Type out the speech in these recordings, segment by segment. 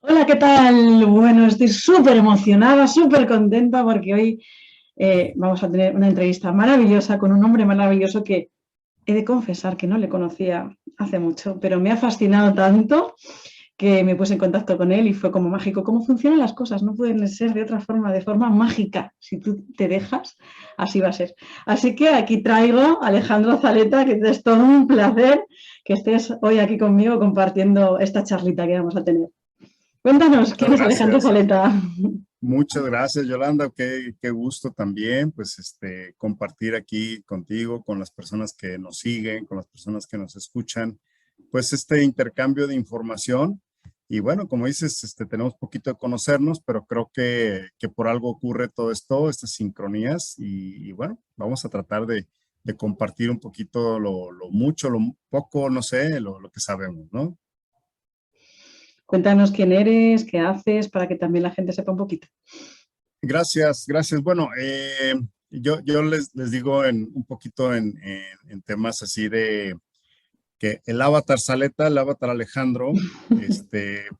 Hola, ¿qué tal? Bueno, estoy súper emocionada, súper contenta porque hoy vamos a tener una entrevista maravillosa con un hombre maravilloso que he de confesar que no le conocía hace mucho, pero me ha fascinado tanto que me puse en contacto con él y fue como mágico. ¿Cómo funcionan las cosas? No pueden ser de otra forma, de forma mágica. Si tú te dejas, así va a ser. Así que aquí traigo a Alejandro Zaleta, que es todo un placer que estés hoy aquí conmigo compartiendo esta charlita que vamos a tener. Cuéntanos, Muchas ¿quién es Alejandro gracias. Zaleta? Muchas gracias, Yolanda. Qué gusto también, pues, compartir aquí contigo, con las personas que nos siguen, con las personas que nos escuchan, pues, este intercambio de información. Y bueno, como dices, tenemos poquito de conocernos, pero creo que por algo ocurre todo esto, estas sincronías. Y bueno, vamos a tratar de compartir un poquito lo mucho, lo poco, no sé, lo que sabemos, ¿no? Cuéntanos quién eres, qué haces, para que también la gente sepa un poquito. Gracias, gracias. Bueno, yo les digo un poquito en temas así de que el avatar Saleta, el avatar Alejandro,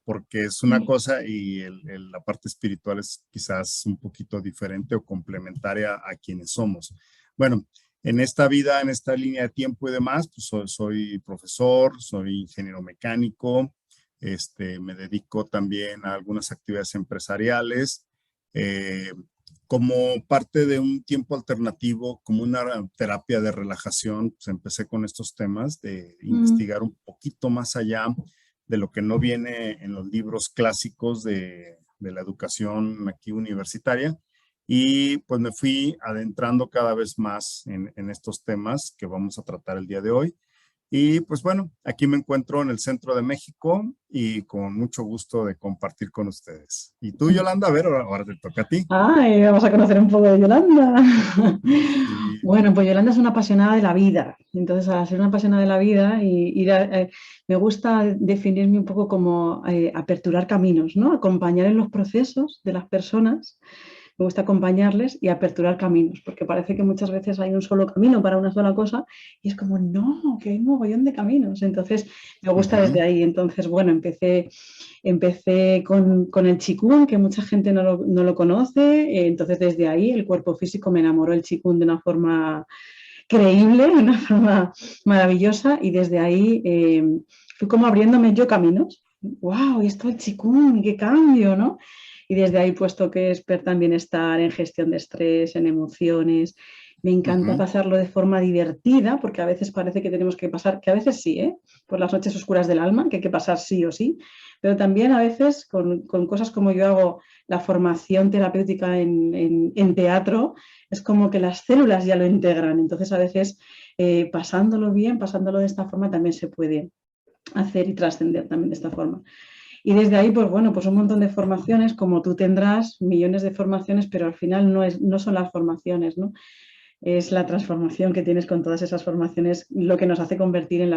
porque es una cosa y la parte espiritual es quizás un poquito diferente o complementaria a quienes somos. Bueno, en esta vida, en esta línea de tiempo y demás, pues soy profesor, soy ingeniero mecánico, me dedico también a algunas actividades empresariales. eh, Como parte de un tiempo alternativo, como una terapia de relajación, pues empecé con estos temas de Mm. investigar un poquito más allá de lo que no viene en los libros clásicos de la educación aquí universitaria. Y pues me fui adentrando cada vez más en estos temas que vamos a tratar el día de hoy. Y pues bueno, aquí me encuentro en el centro de México y con mucho gusto de compartir con ustedes. Y tú, Yolanda, a ver, ahora te toca a ti. Ay, vamos a conocer un poco de Yolanda. Sí. Bueno, pues Yolanda es una apasionada de la vida. Entonces, al ser una apasionada de la vida, me gusta definirme un poco como aperturar caminos, ¿no? Acompañar en los procesos de las personas. Me gusta acompañarles y aperturar caminos, porque parece que muchas veces hay un solo camino para una sola cosa y es como, no, que hay un mogollón de caminos. Entonces, me gusta desde Ujú. ahí. Entonces, bueno, empecé con el Qigong, que mucha gente no lo conoce. Entonces, desde ahí, el cuerpo físico me enamoró el Qigong de una forma creíble, de una forma maravillosa. Y desde ahí fui como abriéndome yo caminos. ¡Wow! Y esto el Qigong, qué cambio, ¿no? Y desde ahí, puesto que es experta en bienestar, en gestión de estrés, en emociones, me encanta Ujú. pasarlo de forma divertida, porque a veces parece que tenemos que pasar, que a veces sí, ¿eh? Por las noches oscuras del alma, que hay que pasar sí o sí, pero también a veces con cosas como yo hago la formación terapéutica en teatro, es como que las células ya lo integran. Entonces, a veces pasándolo bien, pasándolo de esta forma, también se puede hacer y trascender también de esta forma. Y desde ahí, pues bueno, pues un montón de formaciones, como tú tendrás millones de formaciones, pero al final no son las formaciones, ¿no? Es la transformación que tienes con todas esas formaciones lo que nos hace convertir en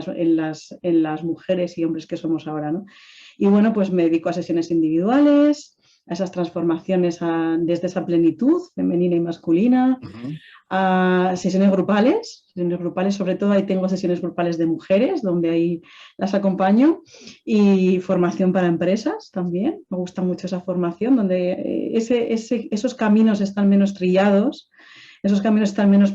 las mujeres y hombres que somos ahora, ¿no? Y bueno, pues me dedico a sesiones individuales, a esas transformaciones desde esa plenitud femenina y masculina, Ujú. a sesiones grupales, sobre todo ahí tengo sesiones grupales de mujeres, donde ahí las acompaño, y formación para empresas también. Me gusta mucho esa formación, donde esos caminos están menos trillados, esos caminos están menos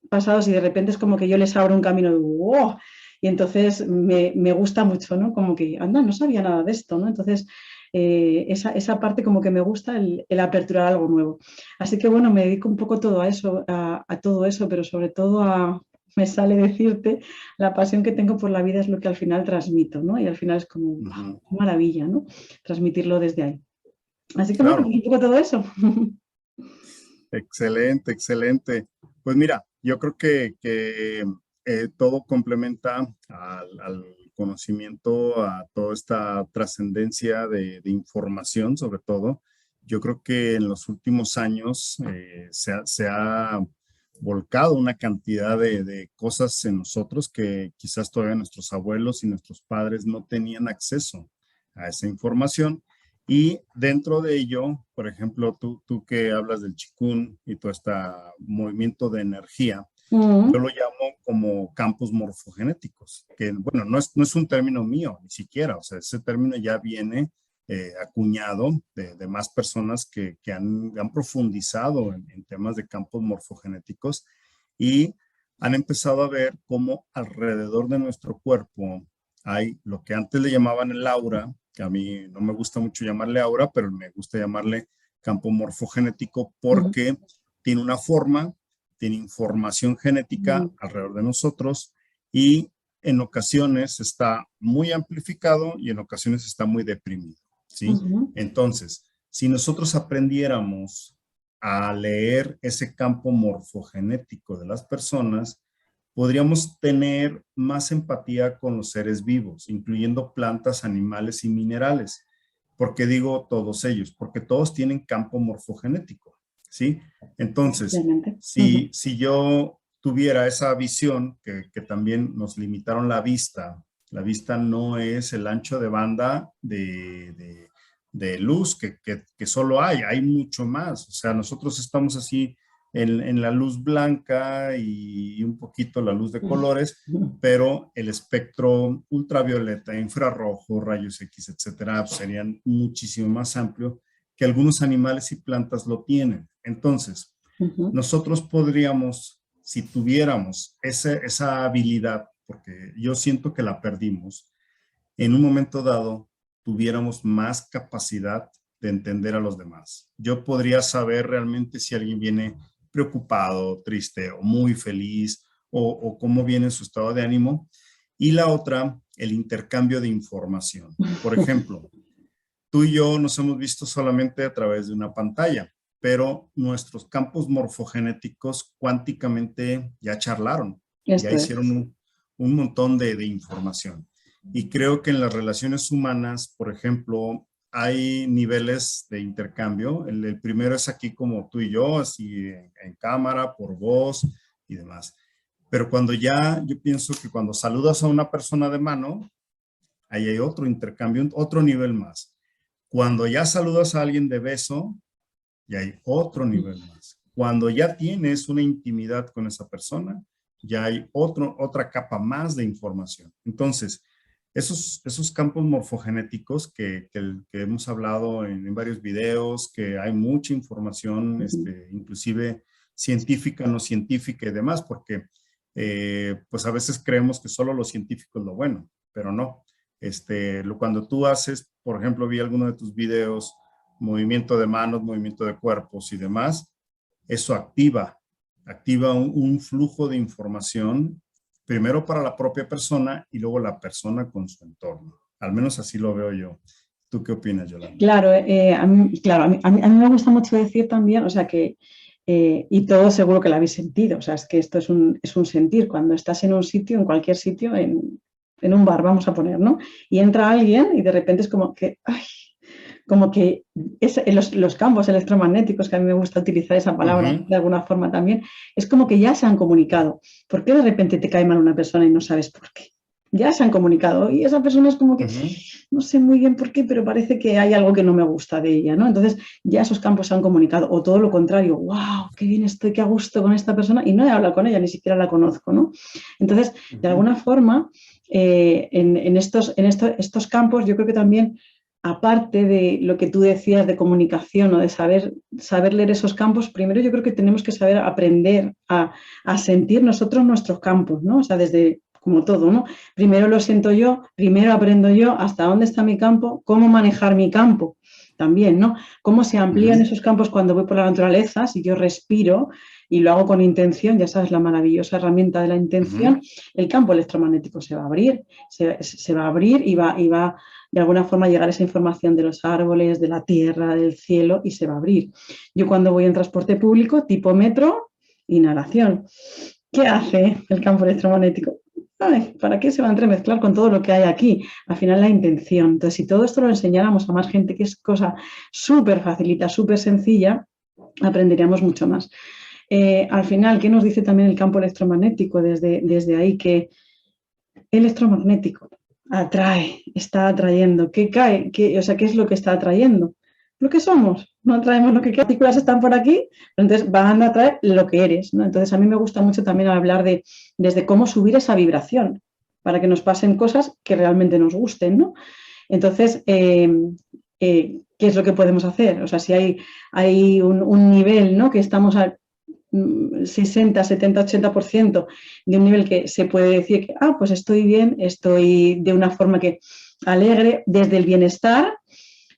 pasados y de repente es como que yo les abro un camino de ¡wow! Y entonces me gusta mucho, ¿no? Como que, anda, no sabía nada de esto, ¿no? Entonces, esa parte como que me gusta el aperturar algo nuevo. Así que bueno, me dedico un poco todo a eso, a todo eso, pero sobre todo me sale decirte, la pasión que tengo por la vida es lo que al final transmito, ¿no? Y al final es como, ¡wow! Ujú. ¡Qué maravilla, ¿no? Transmitirlo desde ahí. Así que bueno, Claro, pues un poco todo eso. excelente, excelente. Pues mira, yo creo que todo complementa al conocimiento, a toda esta trascendencia de información, sobre todo. Yo creo que en los últimos años se ha volcado una cantidad de cosas en nosotros que quizás todavía nuestros abuelos y nuestros padres no tenían acceso a esa información. Y dentro de ello, por ejemplo, tú que hablas del chikun y todo este movimiento de energía, yo Mm. lo llamo como campos morfogenéticos, que bueno, no es un término mío, ni siquiera, o sea, ese término ya viene acuñado de más personas que han profundizado en temas de campos morfogenéticos y han empezado a ver cómo alrededor de nuestro cuerpo hay lo que antes le llamaban el aura, que a mí no me gusta mucho llamarle aura, pero me gusta llamarle campo morfogenético porque tiene una forma, tiene información genética alrededor de nosotros y en ocasiones está muy amplificado y en ocasiones está muy deprimido, ¿sí? Entonces, si nosotros aprendiéramos a leer ese campo morfogenético de las personas, podríamos tener más empatía con los seres vivos, incluyendo plantas, animales y minerales. ¿Por qué digo todos ellos? Porque todos tienen campo morfogenético, ¿sí? Entonces, si yo tuviera esa visión, que también nos limitaron la vista no es el ancho de banda de luz que solo hay mucho más. O sea, nosotros estamos así en la luz blanca y un poquito la luz de colores, pero el espectro ultravioleta, infrarrojo, rayos X, etcétera, serían muchísimo más amplio que algunos animales y plantas lo tienen. Entonces, nosotros podríamos, si tuviéramos esa habilidad, porque yo siento que la perdimos, en un momento dado tuviéramos más capacidad de entender a los demás. Yo podría saber realmente si alguien viene preocupado, triste o muy feliz o cómo viene su estado de ánimo. Y la otra, el intercambio de información. Por ejemplo, tú y yo nos hemos visto solamente a través de una pantalla, pero nuestros campos morfogenéticos cuánticamente ya charlaron, ya hicieron un montón de información. Y creo que en las relaciones humanas, por ejemplo, hay niveles de intercambio. El primero es aquí como tú y yo, así en cámara, por voz y demás. Pero cuando ya, yo pienso que cuando saludas a una persona de mano, ahí hay otro intercambio, otro nivel más. Cuando ya saludas a alguien de beso, ya hay otro nivel más. Cuando ya tienes una intimidad con esa persona, ya hay otra capa más de información. Entonces, esos campos morfogenéticos que hemos hablado en varios videos, que hay mucha información, inclusive científica, no científica y demás, porque pues a veces creemos que solo lo científico es lo bueno, pero no. Cuando tú haces, por ejemplo, vi alguno de tus videos, movimiento de manos, movimiento de cuerpos y demás, eso activa un flujo de información primero para la propia persona y luego la persona con su entorno. Al menos así lo veo yo. ¿Tú qué opinas, Yolanda? Claro, a mí me gusta mucho decir también, o sea que, y todo seguro que lo habéis sentido, o sea, es que esto es un sentir. Cuando estás en un sitio, en cualquier sitio, en un bar, vamos a poner, ¿no? Y entra alguien y de repente es como que, ay, como que los campos electromagnéticos, que a mí me gusta utilizar esa palabra de alguna forma también, es como que ya se han comunicado. ¿Por qué de repente te cae mal una persona y no sabes por qué? Ya se han comunicado y esa persona es como que no sé muy bien por qué, pero parece que hay algo que no me gusta de ella, ¿no? Entonces ya esos campos se han comunicado, o todo lo contrario, wow, qué bien estoy, qué a gusto con esta persona y no he hablado con ella, ni siquiera la conozco, ¿no? Entonces, de alguna forma, en estos campos yo creo que también, aparte de lo que tú decías de comunicación o de saber leer esos campos, primero yo creo que tenemos que saber aprender a sentir nosotros nuestros campos, ¿no? O sea, desde como todo, ¿no? Primero lo siento yo, primero aprendo yo hasta dónde está mi campo, cómo manejar mi campo también, ¿no? Cómo se amplían esos campos cuando voy por la naturaleza, si yo respiro y lo hago con intención, ya sabes, la maravillosa herramienta de la intención, el campo electromagnético se va a abrir, se va a abrir y va de alguna forma a llegar esa información de los árboles, de la tierra, del cielo y se va a abrir. Yo cuando voy en transporte público, tipo metro, inhalación. ¿Qué hace el campo electromagnético? Ay, ¿para qué se va a entremezclar con todo lo que hay aquí? Al final la intención. Entonces, si todo esto lo enseñáramos a más gente, que es cosa súper facilita, súper sencilla, aprenderíamos mucho más. Al final, ¿qué nos dice también el campo electromagnético desde ahí? Que electromagnético atrae, está atrayendo. ¿Qué cae? ¿Qué es lo que está atrayendo? Lo que somos. No atraemos lo que partículas están por aquí, entonces van a atraer lo que eres, ¿no? Entonces a mí me gusta mucho también hablar desde cómo subir esa vibración para que nos pasen cosas que realmente nos gusten, ¿no? Entonces, ¿qué es lo que podemos hacer? O sea, si hay un nivel, ¿no? Que estamos a 60, 70, 80% de un nivel que se puede decir que, pues estoy bien, estoy de una forma que alegre, desde el bienestar,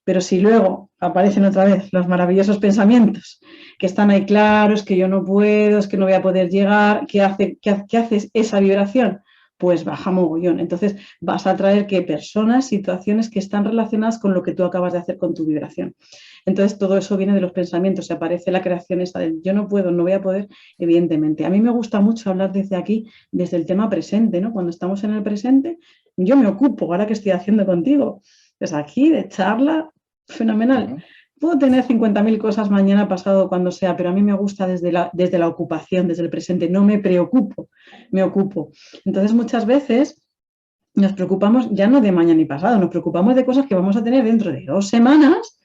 pero si luego aparecen otra vez los maravillosos pensamientos que están ahí claros, que yo no puedo, es que no voy a poder llegar, ¿qué hace esa vibración? Pues baja mogollón. Entonces vas a traer que personas, situaciones que están relacionadas con lo que tú acabas de hacer con tu vibración. Entonces todo eso viene de los pensamientos, se aparece la creación esta del yo no puedo, no voy a poder, evidentemente. A mí me gusta mucho hablar desde aquí, desde el tema presente, ¿no? Cuando estamos en el presente, yo me ocupo, ahora que estoy haciendo contigo, pues aquí de charla, fenomenal. Puedo tener 50.000 cosas mañana, pasado, cuando sea, pero a mí me gusta desde la ocupación, desde el presente. No me preocupo, me ocupo. Entonces, muchas veces nos preocupamos ya no de mañana y pasado, nos preocupamos de cosas que vamos a tener dentro de 2 semanas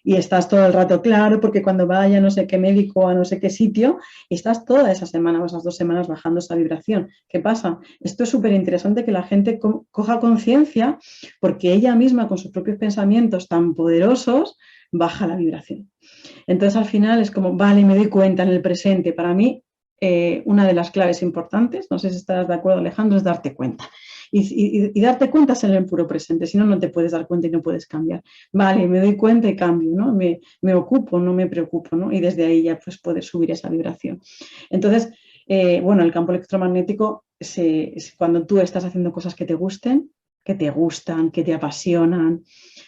y estás todo el rato claro, porque cuando vaya a no sé qué médico, a no sé qué sitio, estás toda esa semana o esas 2 semanas bajando esa vibración. ¿Qué pasa? Esto es súper interesante que la gente coja conciencia, porque ella misma con sus propios pensamientos tan poderosos baja la vibración. Entonces al final es como, vale, me doy cuenta en el presente. Para mí, una de las claves importantes, no sé si estarás de acuerdo, Alejandro, es darte cuenta. Y darte cuenta es en el puro presente, si no, no te puedes dar cuenta y no puedes cambiar. Vale, me doy cuenta y cambio, ¿no? Me ocupo, no me preocupo, ¿no? Y desde ahí ya pues poder subir esa vibración. Entonces, bueno, el campo electromagnético, cuando tú estás haciendo cosas que te gusten, que te gustan, que te apasionan,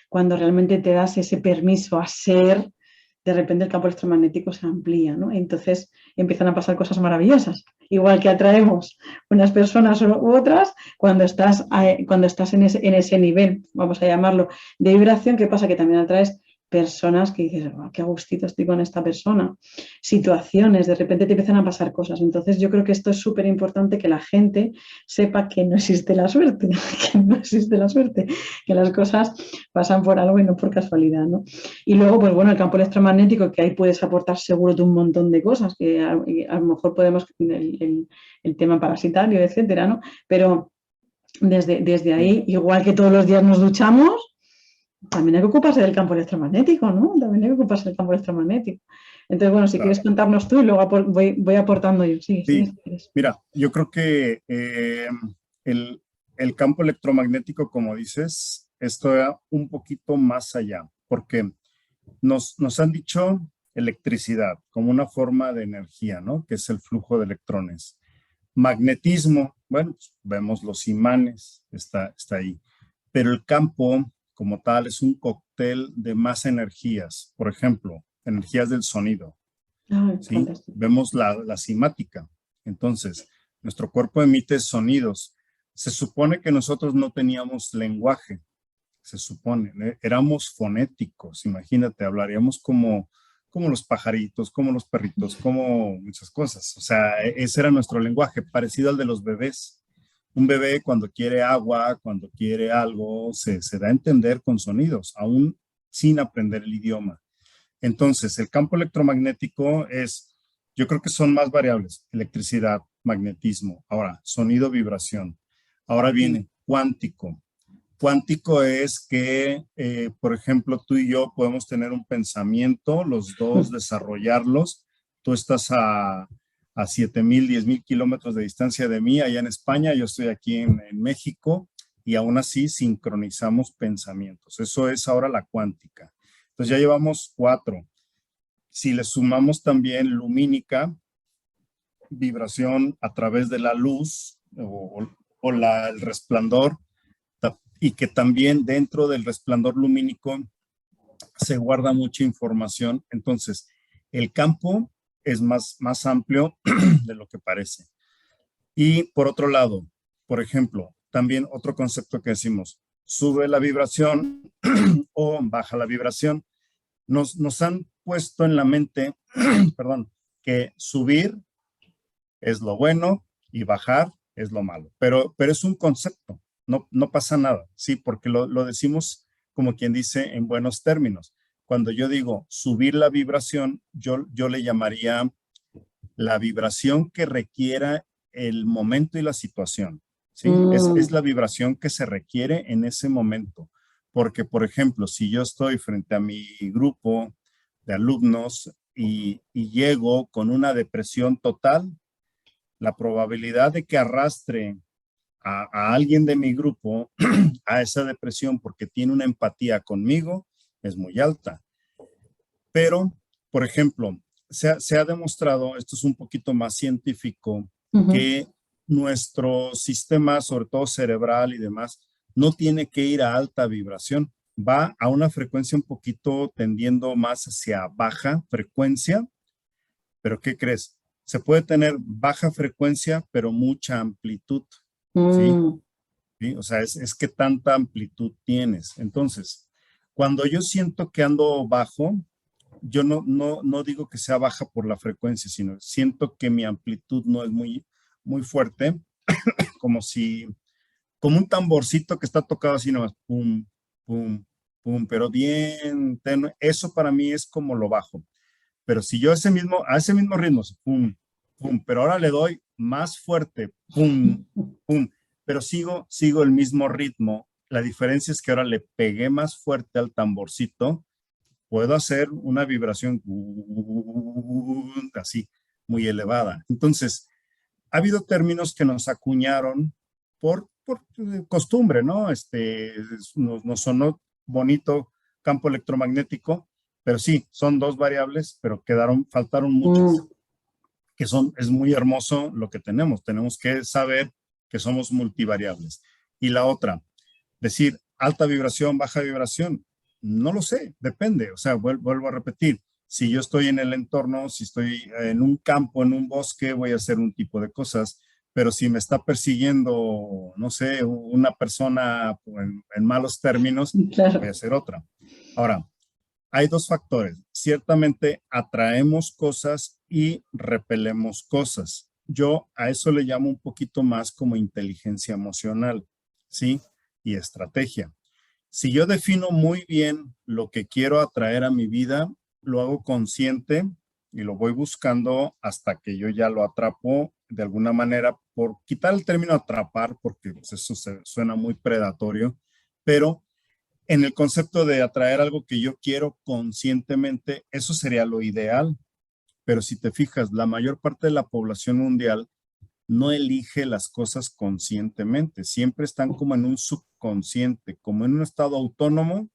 cuando realmente te das ese permiso a ser, de repente el campo electromagnético se amplía, ¿no? Entonces empiezan a pasar cosas maravillosas. Igual que atraemos unas personas u otras, cuando estás en ese nivel, vamos a llamarlo, de vibración, ¿qué pasa? Que también atraes personas que dices, oh, qué gustito estoy con esta persona, situaciones, de repente te empiezan a pasar cosas. Entonces yo creo que esto es súper importante, que la gente sepa que no existe la suerte, que no existe la suerte, que las cosas pasan por algo y no por casualidad, ¿no? Y luego, pues bueno, el campo electromagnético, que ahí puedes aportar seguro de un montón de cosas, que a lo mejor podemos, el tema parasitario, etcétera, ¿no? Pero desde ahí, igual que todos los días nos duchamos, también hay que ocuparse del campo electromagnético, ¿no? También hay que ocuparse del campo electromagnético. Entonces, bueno, si quieres contarnos tú y luego voy aportando yo. Sí, sí. Mira, yo creo que el campo electromagnético, como dices, esto va un poquito más allá, porque nos han dicho electricidad como una forma de energía, ¿no? Que es el flujo de electrones. Magnetismo, bueno, pues vemos los imanes, está ahí. Pero el campo como tal es un cóctel de más energías. Por ejemplo, energías del sonido, ¿sí? Fantástico. Vemos la cimática. Entonces, nuestro cuerpo emite sonidos. Se supone que nosotros no teníamos lenguaje, se supone, éramos fonéticos, imagínate, hablaríamos como los pajaritos, como los perritos, como muchas cosas. O sea, ese era nuestro lenguaje, parecido al de los bebés. Un bebé cuando quiere agua, cuando quiere algo, se da a entender con sonidos, aún sin aprender el idioma. Entonces, el campo electromagnético yo creo que son más variables, electricidad, magnetismo, ahora, sonido, vibración. Ahora viene cuántico. Cuántico es que, por ejemplo, tú y yo podemos tener un pensamiento, los dos desarrollarlos. Tú estás a 7,000, 10,000 kilómetros de distancia de mí, allá en España, yo estoy aquí en México, y aún así sincronizamos pensamientos. Eso es ahora la cuántica. Entonces ya llevamos 4. Si le sumamos también lumínica, vibración a través de la luz o el resplandor, y que también dentro del resplandor lumínico se guarda mucha información. Entonces, el campo es más amplio de lo que parece. Y por otro lado, por ejemplo, también otro concepto que decimos, sube la vibración o baja la vibración. Nos han puesto en la mente, perdón, que subir es lo bueno y bajar es lo malo. Pero es un concepto, no pasa nada, ¿sí? Porque lo decimos como quien dice en buenos términos. Cuando yo digo subir la vibración, yo le llamaría la vibración que requiera el momento y la situación, ¿sí? Es la vibración que se requiere en ese momento. Porque, por ejemplo, si yo estoy frente a mi grupo de alumnos y llego con una depresión total, la probabilidad de que arrastre a alguien de mi grupo a esa depresión porque tiene una empatía conmigo es muy alta. Pero, por ejemplo, se ha demostrado, esto es un poquito más científico, que nuestro sistema, sobre todo cerebral y demás, no tiene que ir a alta vibración, va a una frecuencia un poquito tendiendo más hacia baja frecuencia, pero ¿qué crees? Se puede tener baja frecuencia, pero mucha amplitud, ¿sí? Mm, ¿Sí? O sea, es que tanta amplitud tienes. Entonces, cuando yo siento que ando bajo, yo no digo que sea baja por la frecuencia, sino siento que mi amplitud no es muy fuerte, como si, como un tamborcito que está tocado así nomás, pum, pum, pum, pero bien tenue. Eso para mí es como lo bajo. Pero si yo a ese mismo ritmo, pum, pum, pero ahora le doy más fuerte, pum, pum, pero sigo el mismo ritmo. La diferencia es que ahora le pegué más fuerte al tamborcito, puedo hacer una vibración así, muy elevada. Entonces, ha habido términos que nos acuñaron por costumbre, ¿no? Nos sonó bonito campo electromagnético, pero sí, son dos variables, pero faltaron muchas, mm, es muy hermoso lo que tenemos. Tenemos que saber que somos multivariables. Y la otra, decir alta vibración, baja vibración, no lo sé, depende. O sea, vuelvo a repetir, si yo estoy en el entorno, si estoy en un campo, en un bosque, voy a hacer un tipo de cosas, pero si me está persiguiendo, no sé, una persona en malos términos, voy a claro. hacer otra. Ahora, hay dos factores. Ciertamente atraemos cosas y repelemos cosas. Yo a eso le llamo un poquito más como inteligencia emocional, ¿sí? Y estrategia. Si yo defino muy bien lo que quiero atraer a mi vida, lo hago consciente y lo voy buscando hasta que yo ya lo atrapo de alguna manera, por quitar el término atrapar, porque pues, eso suena muy predatorio, pero en el concepto de atraer algo que yo quiero conscientemente, eso sería lo ideal. Pero si te fijas, la mayor parte de la población mundial no elige las cosas conscientemente, siempre están como en un subconsciente, como en un estado autónomo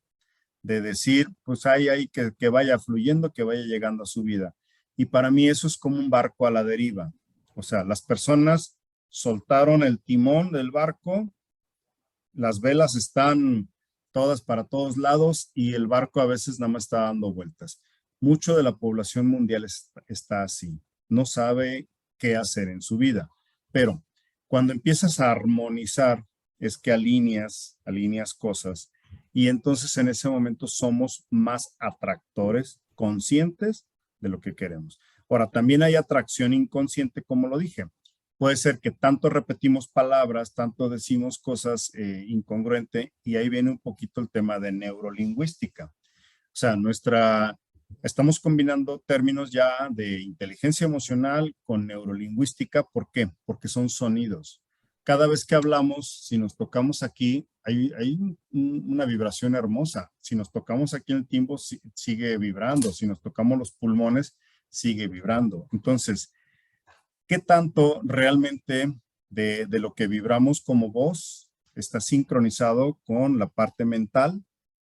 de decir, pues hay que vaya fluyendo, que vaya llegando a su vida. Y para mí eso es como un barco a la deriva. O sea, las personas soltaron el timón del barco, las velas están todas para todos lados y el barco a veces nada más está dando vueltas. Mucho de la población mundial está así, no sabe qué hacer en su vida, pero cuando empiezas a armonizar es que alineas cosas y entonces en ese momento somos más atractores conscientes de lo que queremos. Ahora, también hay atracción inconsciente, como lo dije. Puede ser que tanto repetimos palabras, tanto decimos cosas incongruentes, y ahí viene un poquito el tema de neurolingüística. O sea, estamos combinando términos ya de inteligencia emocional con neurolingüística. ¿Por qué? Porque son sonidos. Cada vez que hablamos, si nos tocamos aquí, hay una vibración hermosa. Si nos tocamos aquí el timbre, sigue vibrando. Si nos tocamos los pulmones, sigue vibrando. Entonces, ¿qué tanto realmente de lo que vibramos como voz está sincronizado con la parte mental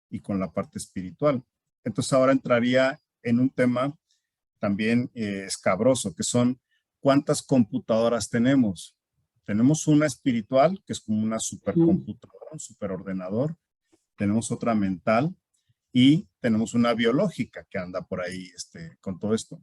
y con la parte espiritual? Entonces ahora entraría en un tema también escabroso, que son cuántas computadoras tenemos. Tenemos una espiritual, que es como una Mm, supercomputadora, un superordenador. Tenemos otra mental y tenemos una biológica que anda por ahí con todo esto.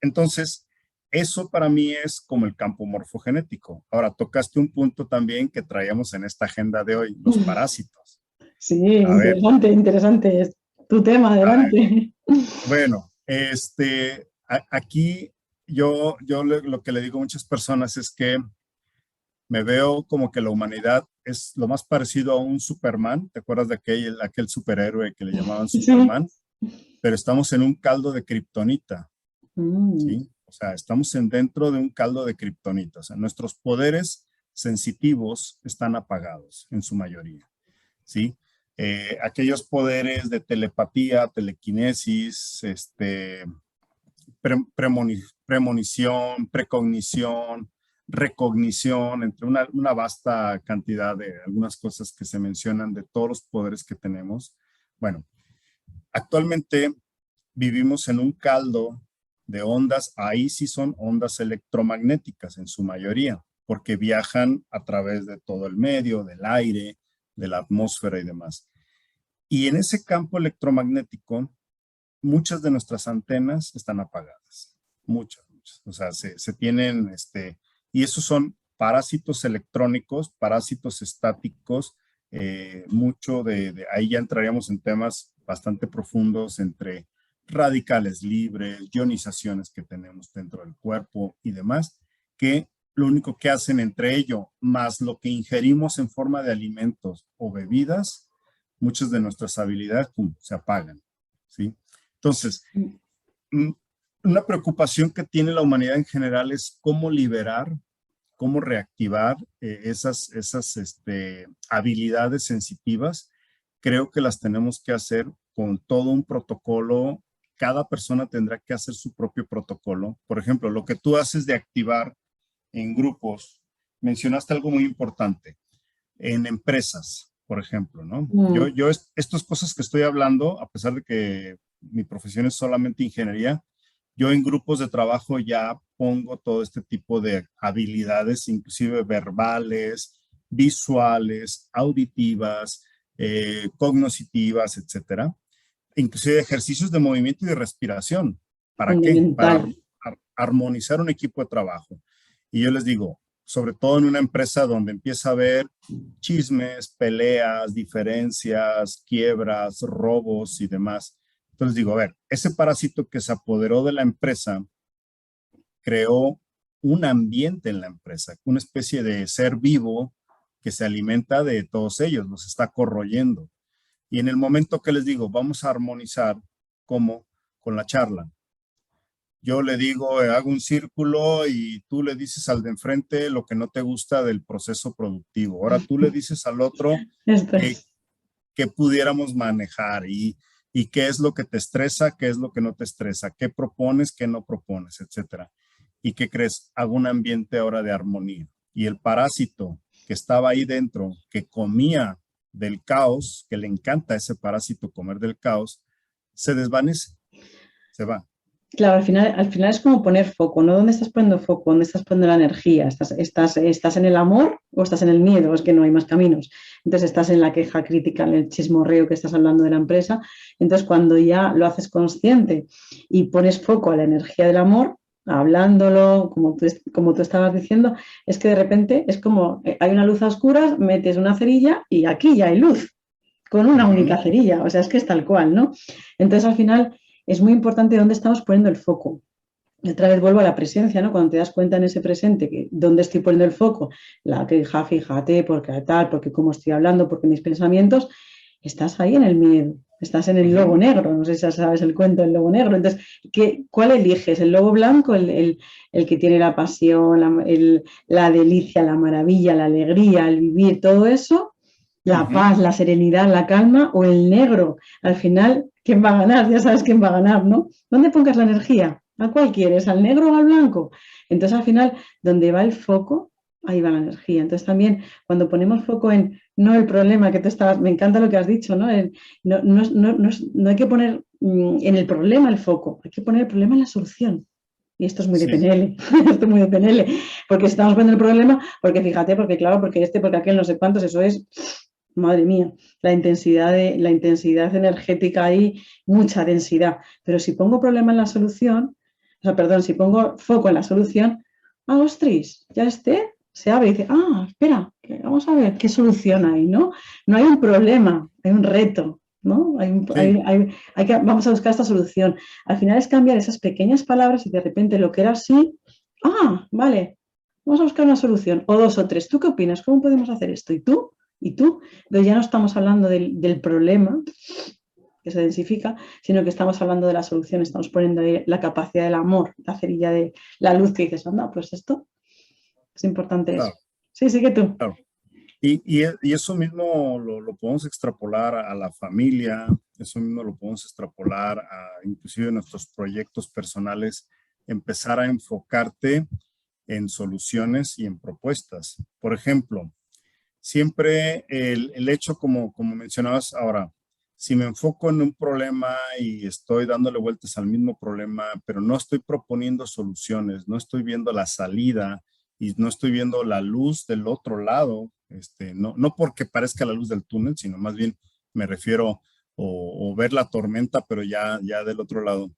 Entonces, eso para mí es como el campo morfogenético. Ahora, tocaste un punto también que traíamos en esta agenda de hoy, los parásitos. sí, A ver, interesante, interesante. Es tu tema, adelante. bueno, aquí lo que le digo a muchas personas es que me veo como que la humanidad es lo más parecido a un Superman. ¿Te acuerdas de aquel superhéroe que le llamaban Sí. Superman? Pero estamos en un caldo de kriptonita. Mm, ¿Sí? O sea, estamos dentro de un caldo de kriptonita. O sea, nuestros poderes sensitivos están apagados en su mayoría, ¿sí? aquellos poderes de telepatía, telequinesis, premonición, precognición, recognición, entre una vasta cantidad de algunas cosas que se mencionan de todos los poderes que tenemos. Bueno, actualmente vivimos en un caldo de ondas, ahí sí son ondas electromagnéticas en su mayoría, porque viajan a través de todo el medio, del aire, de la atmósfera y demás. Y en ese campo electromagnético, muchas de nuestras antenas están apagadas, muchas. O sea, se tienen, y esos son parásitos electrónicos, parásitos estáticos, mucho ahí ya entraríamos en temas bastante profundos entre radicales libres, ionizaciones que tenemos dentro del cuerpo y demás, que lo único que hacen entre ello, más lo que ingerimos en forma de alimentos o bebidas, muchas de nuestras habilidades se apagan, ¿sí? Entonces, una preocupación que tiene la humanidad en general es cómo liberar, cómo reactivar esas habilidades sensitivas. Creo que las tenemos que hacer con todo un protocolo. Cada persona tendrá que hacer su propio protocolo. Por ejemplo, lo que tú haces de activar en grupos, mencionaste algo muy importante, en empresas, por ejemplo, ¿no? Estas cosas que estoy hablando, a pesar de que mi profesión es solamente ingeniería, yo en grupos de trabajo ya pongo todo este tipo de habilidades, inclusive verbales, visuales, auditivas, cognitivas, etcétera. Inclusive ejercicios de movimiento y de respiración. ¿Para qué? Para armonizar un equipo de trabajo. Y yo les digo, sobre todo en una empresa donde empieza a haber chismes, peleas, diferencias, quiebras, robos y demás. Entonces digo, a ver, ese parásito que se apoderó de la empresa creó un ambiente en la empresa, una especie de ser vivo que se alimenta de todos ellos, los está corroyendo. Y en el momento que les digo, vamos a armonizar, ¿cómo? Con la charla. Yo le digo, hago un círculo y tú le dices al de enfrente lo que no te gusta del proceso productivo. Ahora tú le dices al otro que pudiéramos manejar y qué es lo que te estresa, qué es lo que no te estresa, qué propones, qué no propones, etcétera. ¿Y qué crees? Hago un ambiente ahora de armonía. Y el parásito que estaba ahí dentro, que comía del caos, que le encanta a ese parásito comer del caos, se desvanece, se va. Claro, al final es como poner foco, ¿no? ¿Dónde estás poniendo foco? ¿Dónde estás poniendo la energía? ¿Estás en el amor o estás en el miedo? Es que no hay más caminos. Entonces estás en la queja crítica, en el chismorreo que estás hablando de la empresa. Entonces cuando ya lo haces consciente y pones foco a la energía del amor, hablándolo, como tú estabas diciendo, es que de repente es como hay una luz a oscuras, metes una cerilla y aquí ya hay luz, con una única cerilla. O sea, es que es tal cual, ¿no? Entonces al final es muy importante dónde estamos poniendo el foco. Y otra vez vuelvo a la presencia, ¿no? Cuando te das cuenta en ese presente que dónde estoy poniendo el foco, la queja, fíjate, porque tal, porque cómo estoy hablando, porque mis pensamientos, estás ahí en el miedo, estás en el lobo negro, no sé si sabes el cuento del lobo negro. Entonces, ¿cuál eliges? ¿El lobo blanco, el que tiene la pasión, la delicia, la maravilla, la alegría, el vivir, todo eso? La paz, la serenidad, la calma, o el negro. Al final, ¿quién va a ganar? Ya sabes quién va a ganar, ¿no? ¿Dónde pongas la energía? ¿A cuál quieres? ¿Al negro o al blanco? Entonces, al final, donde va el foco, ahí va la energía. Entonces, también, cuando ponemos foco en no el problema que tú estabas, me encanta lo que has dicho, ¿no? No hay que poner en el problema el foco, hay que poner el problema en la solución. Y esto es muy de PNL, esto es muy de PNL, porque estamos viendo el problema, porque fíjate, porque claro, porque porque aquel, no sé cuántos, eso es, madre mía, la intensidad energética ahí, mucha densidad. Pero si pongo problema en la solución, si pongo foco en la solución, ostras, ya se abre y dice, espera, vamos a ver qué solución hay, ¿no? No hay un problema, hay un reto, ¿no? Vamos a buscar esta solución. Al final es cambiar esas pequeñas palabras y de repente lo que era así, vale, vamos a buscar una solución, o dos o tres. ¿Tú qué opinas? ¿Cómo podemos hacer esto? ¿Y tú? ¿Y tú? Entonces ya no estamos hablando del problema que se densifica, sino que estamos hablando de la solución, estamos poniendo ahí la capacidad del amor, la cerilla de la luz que dices, anda, pues esto es importante eso. Claro, Sí, sí que tú. claro. Y eso mismo lo podemos extrapolar a la familia, eso mismo lo podemos extrapolar a inclusive nuestros proyectos personales, empezar a enfocarte en soluciones y en propuestas. Por ejemplo, siempre el hecho, como mencionabas ahora, si me enfoco en un problema y estoy dándole vueltas al mismo problema, pero no estoy proponiendo soluciones, no estoy viendo la salida y no estoy viendo la luz del otro lado, no porque parezca la luz del túnel, sino más bien me refiero o ver la tormenta, pero ya del otro lado.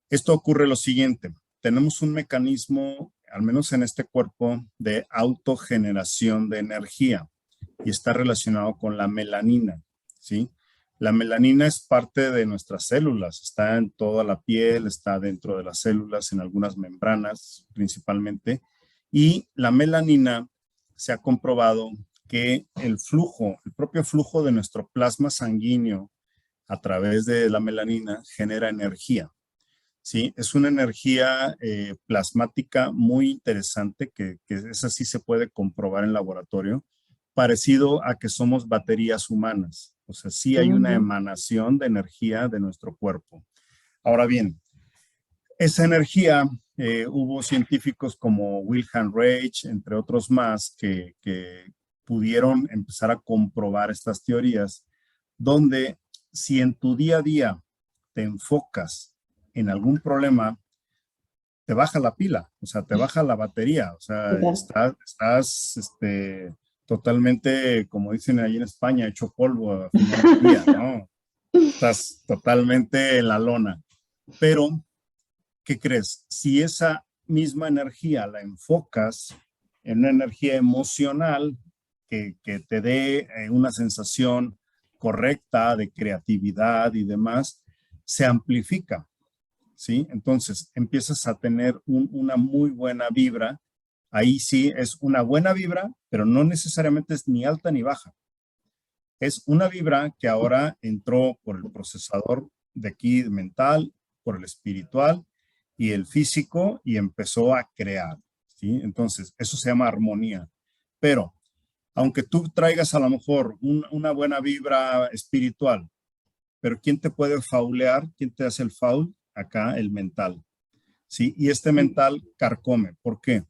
Esto ocurre lo siguiente, tenemos un mecanismo, al menos en este cuerpo, de autogeneración de energía y está relacionado con la melanina, ¿sí? La melanina es parte de nuestras células, está en toda la piel, está dentro de las células, en algunas membranas principalmente, y la melanina se ha comprobado que el propio flujo de nuestro plasma sanguíneo a través de la melanina genera energía. Sí, es una energía plasmática muy interesante que esa sí se puede comprobar en laboratorio, parecido a que somos baterías humanas. O sea, sí hay una Ujú. emanación de energía de nuestro cuerpo. Ahora bien, esa energía, hubo científicos como Wilhelm Reich, entre otros más, que pudieron empezar a comprobar estas teorías, donde si en tu día a día te enfocas en algún problema, te baja la pila, o sea, te baja la batería, o sea, Total. estás totalmente, como dicen ahí en España, hecho polvo al final del día, ¿no? Estás totalmente en la lona. Pero, ¿qué crees? Si esa misma energía la enfocas en una energía emocional que te dé una sensación correcta de creatividad y demás, se amplifica. ¿Sí? Entonces empiezas a tener una muy buena vibra. Ahí sí es una buena vibra, pero no necesariamente es ni alta ni baja. Es una vibra que ahora entró por el procesador de aquí mental, por el espiritual y el físico y empezó a crear. ¿Sí? Entonces, eso se llama armonía. Pero, aunque tú traigas a lo mejor una buena vibra espiritual, pero ¿quién te puede faulear? ¿Quién te hace el faul? Acá el mental. ¿Sí? Y este mental carcome. ¿Por qué?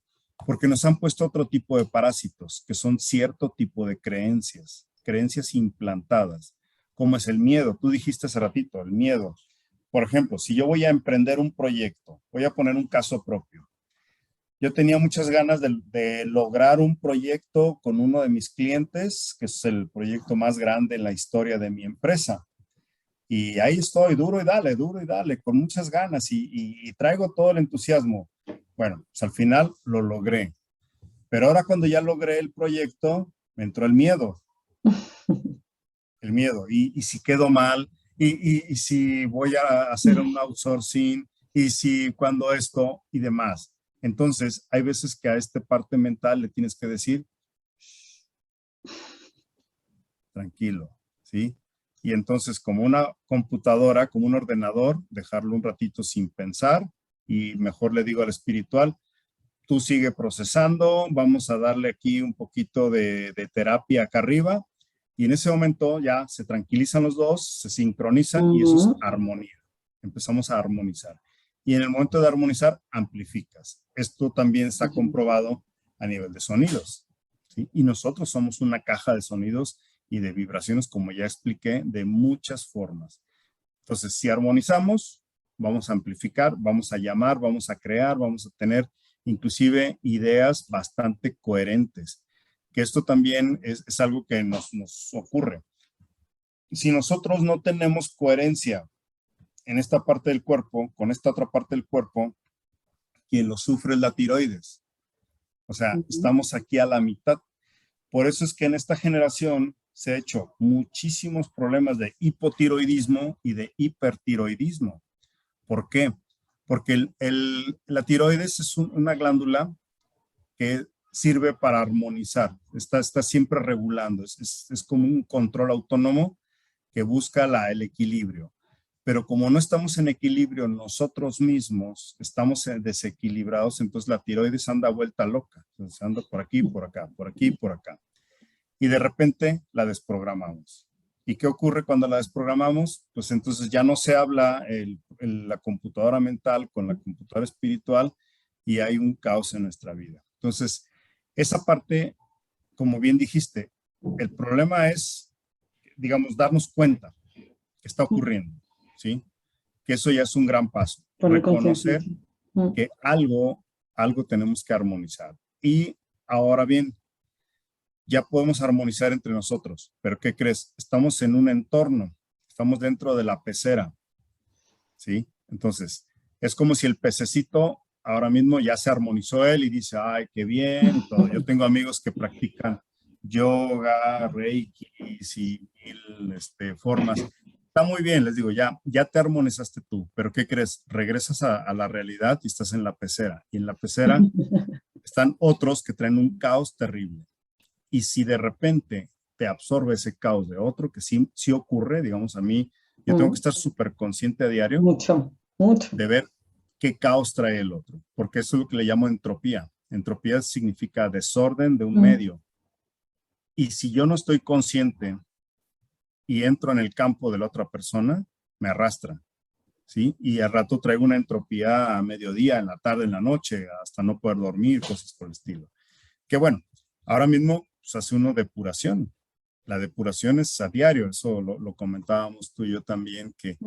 Porque nos han puesto otro tipo de parásitos, que son cierto tipo de creencias implantadas, como es el miedo. Tú dijiste hace ratito, el miedo. Por ejemplo, si yo voy a emprender un proyecto, voy a poner un caso propio. Yo tenía muchas ganas de lograr un proyecto con uno de mis clientes, que es el proyecto más grande en la historia de mi empresa. Y ahí estoy, duro y dale, con muchas ganas y traigo todo el entusiasmo. Bueno, pues al final lo logré. Pero ahora cuando ya logré el proyecto, me entró el miedo. Y si quedo mal, y si voy a hacer un outsourcing, y si cuando esto y demás. Entonces, hay veces que a esta parte mental le tienes que decir, tranquilo, ¿sí? Y entonces, como una computadora, como un ordenador, dejarlo un ratito sin pensar y mejor le digo al espiritual, tú sigue procesando, vamos a darle aquí un poquito de terapia acá arriba y en ese momento ya se tranquilizan los dos, se sincronizan y eso es Ujú. armonía. Empezamos a armonizar. Y en el momento de armonizar, amplificas. Esto también está comprobado a nivel de sonidos. ¿Sí? Y nosotros somos una caja de sonidos y de vibraciones, como ya expliqué, de muchas formas. Entonces, si armonizamos, vamos a amplificar, vamos a llamar, vamos a crear, vamos a tener inclusive ideas bastante coherentes, que esto también es algo que nos ocurre. Si nosotros no tenemos coherencia en esta parte del cuerpo, con esta otra parte del cuerpo, quien lo sufre es la tiroides. O sea, Ujú. estamos aquí a la mitad. Por eso es que en esta generación se ha hecho muchísimos problemas de hipotiroidismo y de hipertiroidismo. ¿Por qué? Porque la tiroides es una glándula que sirve para armonizar, está siempre regulando, es como un control autónomo que busca el equilibrio. Pero como no estamos en equilibrio nosotros mismos, estamos desequilibrados, entonces la tiroides anda vuelta loca, entonces anda por aquí, por acá, por aquí, por acá. y de repente la desprogramamos. ¿Y qué ocurre cuando la desprogramamos? Pues entonces ya no se habla la computadora mental con la computadora espiritual y hay un caos en nuestra vida. Entonces, esa parte, como bien dijiste, el problema es, digamos, darnos cuenta que está ocurriendo, ¿sí? Que eso ya es un gran paso. Poner conciencia. Reconocer que algo tenemos que armonizar. Y ahora bien, ya podemos armonizar entre nosotros, pero ¿qué crees? Estamos en un entorno, estamos dentro de la pecera, ¿sí? Entonces, es como si el pececito ahora mismo ya se armonizó él y dice, ay, qué bien y todo. Yo tengo amigos que practican yoga, reiki y mil formas. Está muy bien, les digo, ya te armonizaste tú, pero ¿qué crees? Regresas a la realidad y estás en la pecera. Y en la pecera están otros que traen un caos terrible. Y si de repente te absorbe ese caos de otro, que sí ocurre, digamos, a mí, yo tengo que estar súper consciente a diario Mucho, mucho. de ver qué caos trae el otro, porque eso es lo que le llamo entropía. Entropía significa desorden de un medio. Y si yo no estoy consciente y entro en el campo de la otra persona, me arrastra, ¿sí? Y al rato traigo una entropía a mediodía, en la tarde, en la noche, hasta no poder dormir, cosas por el estilo. Que bueno, ahora mismo pues, hace uno depuración. La depuración es a diario, eso lo comentábamos tú y yo también, que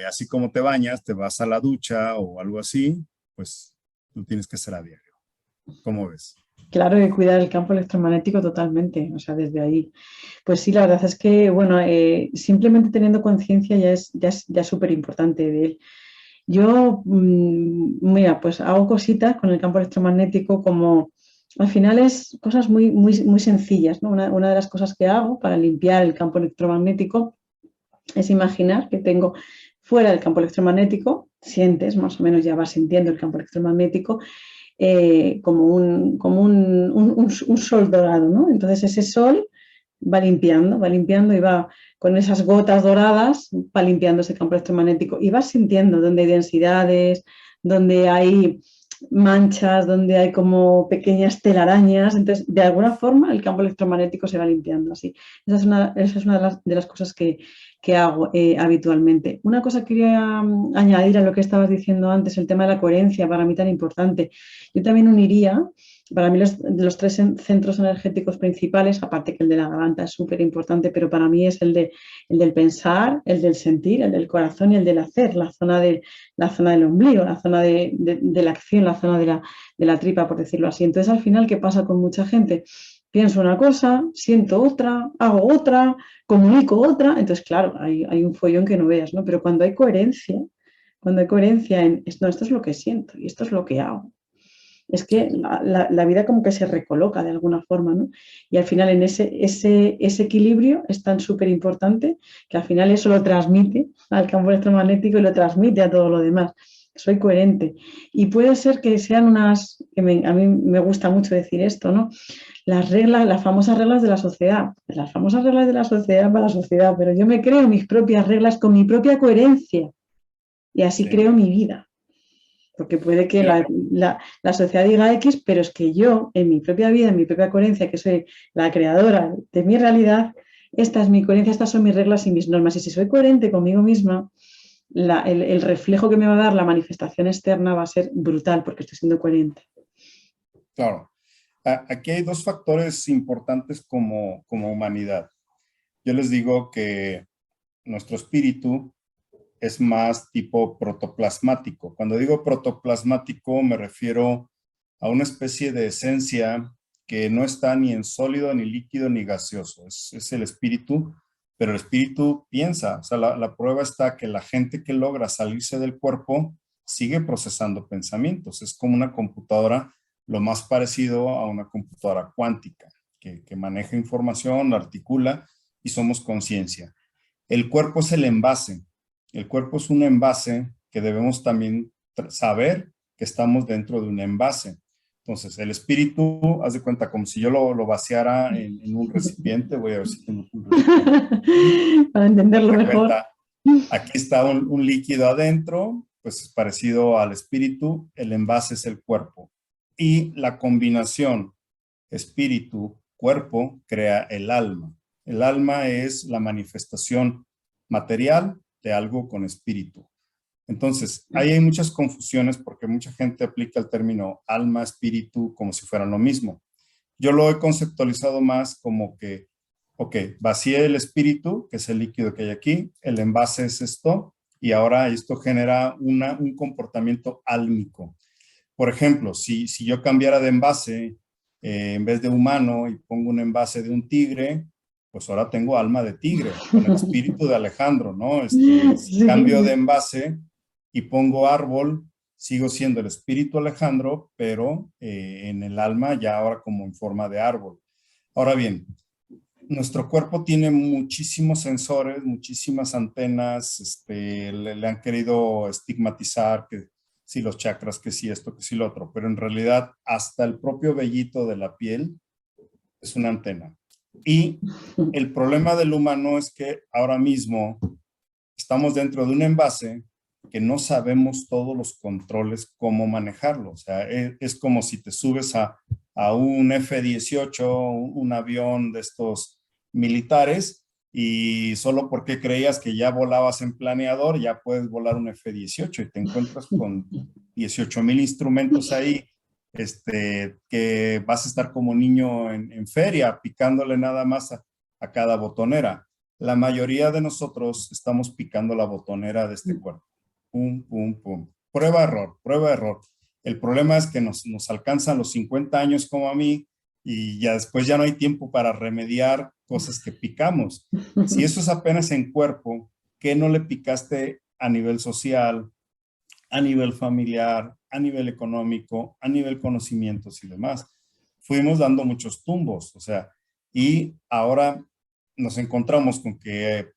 así como te bañas, te vas a la ducha o algo así, pues tú tienes que hacer a diario. ¿Cómo ves? Claro, que cuidar el campo electromagnético totalmente, o sea, desde ahí. Pues sí, la verdad es que, bueno, simplemente teniendo conciencia ya es súper importante de él. Yo, mira, pues hago cositas con el campo electromagnético como, al final es cosas muy, muy, muy sencillas, ¿no? Una de las cosas que hago para limpiar el campo electromagnético es imaginar que tengo fuera del campo electromagnético, sientes, más o menos ya vas sintiendo el campo electromagnético, como un sol dorado, ¿no? Entonces ese sol va limpiando y va con esas gotas doradas, va limpiando ese campo electromagnético y vas sintiendo donde hay densidades, donde hay manchas, donde hay como pequeñas telarañas. Entonces, de alguna forma, el campo electromagnético se va limpiando así. Esa es una de las cosas que hago habitualmente. Una cosa que quería añadir a lo que estabas diciendo antes, el tema de la coherencia, para mí tan importante. Yo también uniría, para mí los tres centros energéticos principales, aparte que el de la garganta es súper importante, pero para mí es el del pensar, el del sentir, el del corazón y el del hacer, la zona del ombligo, la zona de la acción, la zona de la tripa, por decirlo así. Entonces, al final, ¿qué pasa con mucha gente? Pienso una cosa, siento otra, hago otra, comunico otra. Entonces, claro, hay un follón que no veas, ¿no? Pero cuando hay coherencia en esto es lo que siento y esto es lo que hago, es que la vida como que se recoloca de alguna forma, ¿no? Y al final en ese equilibrio es tan súper importante que al final eso lo transmite al campo electromagnético y lo transmite a todo lo demás. Soy coherente. Y puede ser que sean a mí me gusta mucho decir esto, ¿no? Las reglas, las famosas reglas de la sociedad. Las famosas reglas de la sociedad para la sociedad, pero yo me creo mis propias reglas con mi propia coherencia y así creo mi vida. Porque puede que la sociedad diga X, pero es que yo, en mi propia vida, en mi propia coherencia, que soy la creadora de mi realidad, esta es mi coherencia, estas son mis reglas y mis normas. Y si soy coherente conmigo misma, el reflejo que me va a dar la manifestación externa va a ser brutal porque estoy siendo coherente. Claro. Aquí hay dos factores importantes como humanidad. Yo les digo que nuestro espíritu es más tipo protoplasmático. Cuando digo protoplasmático me refiero a una especie de esencia que no está ni en sólido, ni líquido, ni gaseoso. Es el espíritu, pero el espíritu piensa. O sea, la prueba está que la gente que logra salirse del cuerpo sigue procesando pensamientos. Es como una computadora, lo más parecido a una computadora cuántica, que maneja información, la articula y somos conciencia. El cuerpo es el envase. El cuerpo es un envase que debemos también saber que estamos dentro de un envase. Entonces, el espíritu, haz de cuenta, como si yo lo vaciara en un recipiente. Voy a ver si tengo un recipiente. Para entenderlo mejor. Cuenta, aquí está un líquido adentro, pues es parecido al espíritu. El envase es el cuerpo. Y la combinación espíritu cuerpo crea el alma. El alma es la manifestación material de algo con espíritu. Entonces, ahí hay muchas confusiones porque mucha gente aplica el término alma, espíritu como si fueran lo mismo. Yo lo he conceptualizado más como que, ok, vacié el espíritu, que es el líquido que hay aquí, el envase es esto, y ahora esto genera un comportamiento álmico. Por ejemplo, si yo cambiara de envase, en vez de humano, y pongo un envase de un tigre, pues ahora tengo alma de tigre, con el espíritu de Alejandro, ¿no? Si cambio de Sí. envase y pongo árbol, sigo siendo el espíritu Alejandro, pero en el alma ya ahora como en forma de árbol. Ahora bien, nuestro cuerpo tiene muchísimos sensores, muchísimas antenas, le han querido estigmatizar que si los chakras, que si esto, que si lo otro, pero en realidad hasta el propio vellito de la piel es una antena. Y el problema del humano es que ahora mismo estamos dentro de un envase que no sabemos todos los controles, cómo manejarlo. O sea, es como si te subes a un F-18, un avión de estos militares, y solo porque creías que ya volabas en planeador, ya puedes volar un F-18 y te encuentras con 18,000 instrumentos ahí, que vas a estar como niño en feria, picándole nada más a cada botonera. La mayoría de nosotros estamos picando la botonera de este cuerpo. Pum, pum, pum. Prueba, error, prueba, error. El problema es que nos alcanzan los 50 años como a mí y ya después ya no hay tiempo para remediar cosas que picamos. Si eso es apenas en cuerpo, ¿qué no le picaste a nivel social, a nivel familiar, a nivel económico, a nivel conocimientos y demás? Fuimos dando muchos tumbos, o sea, y ahora nos encontramos con que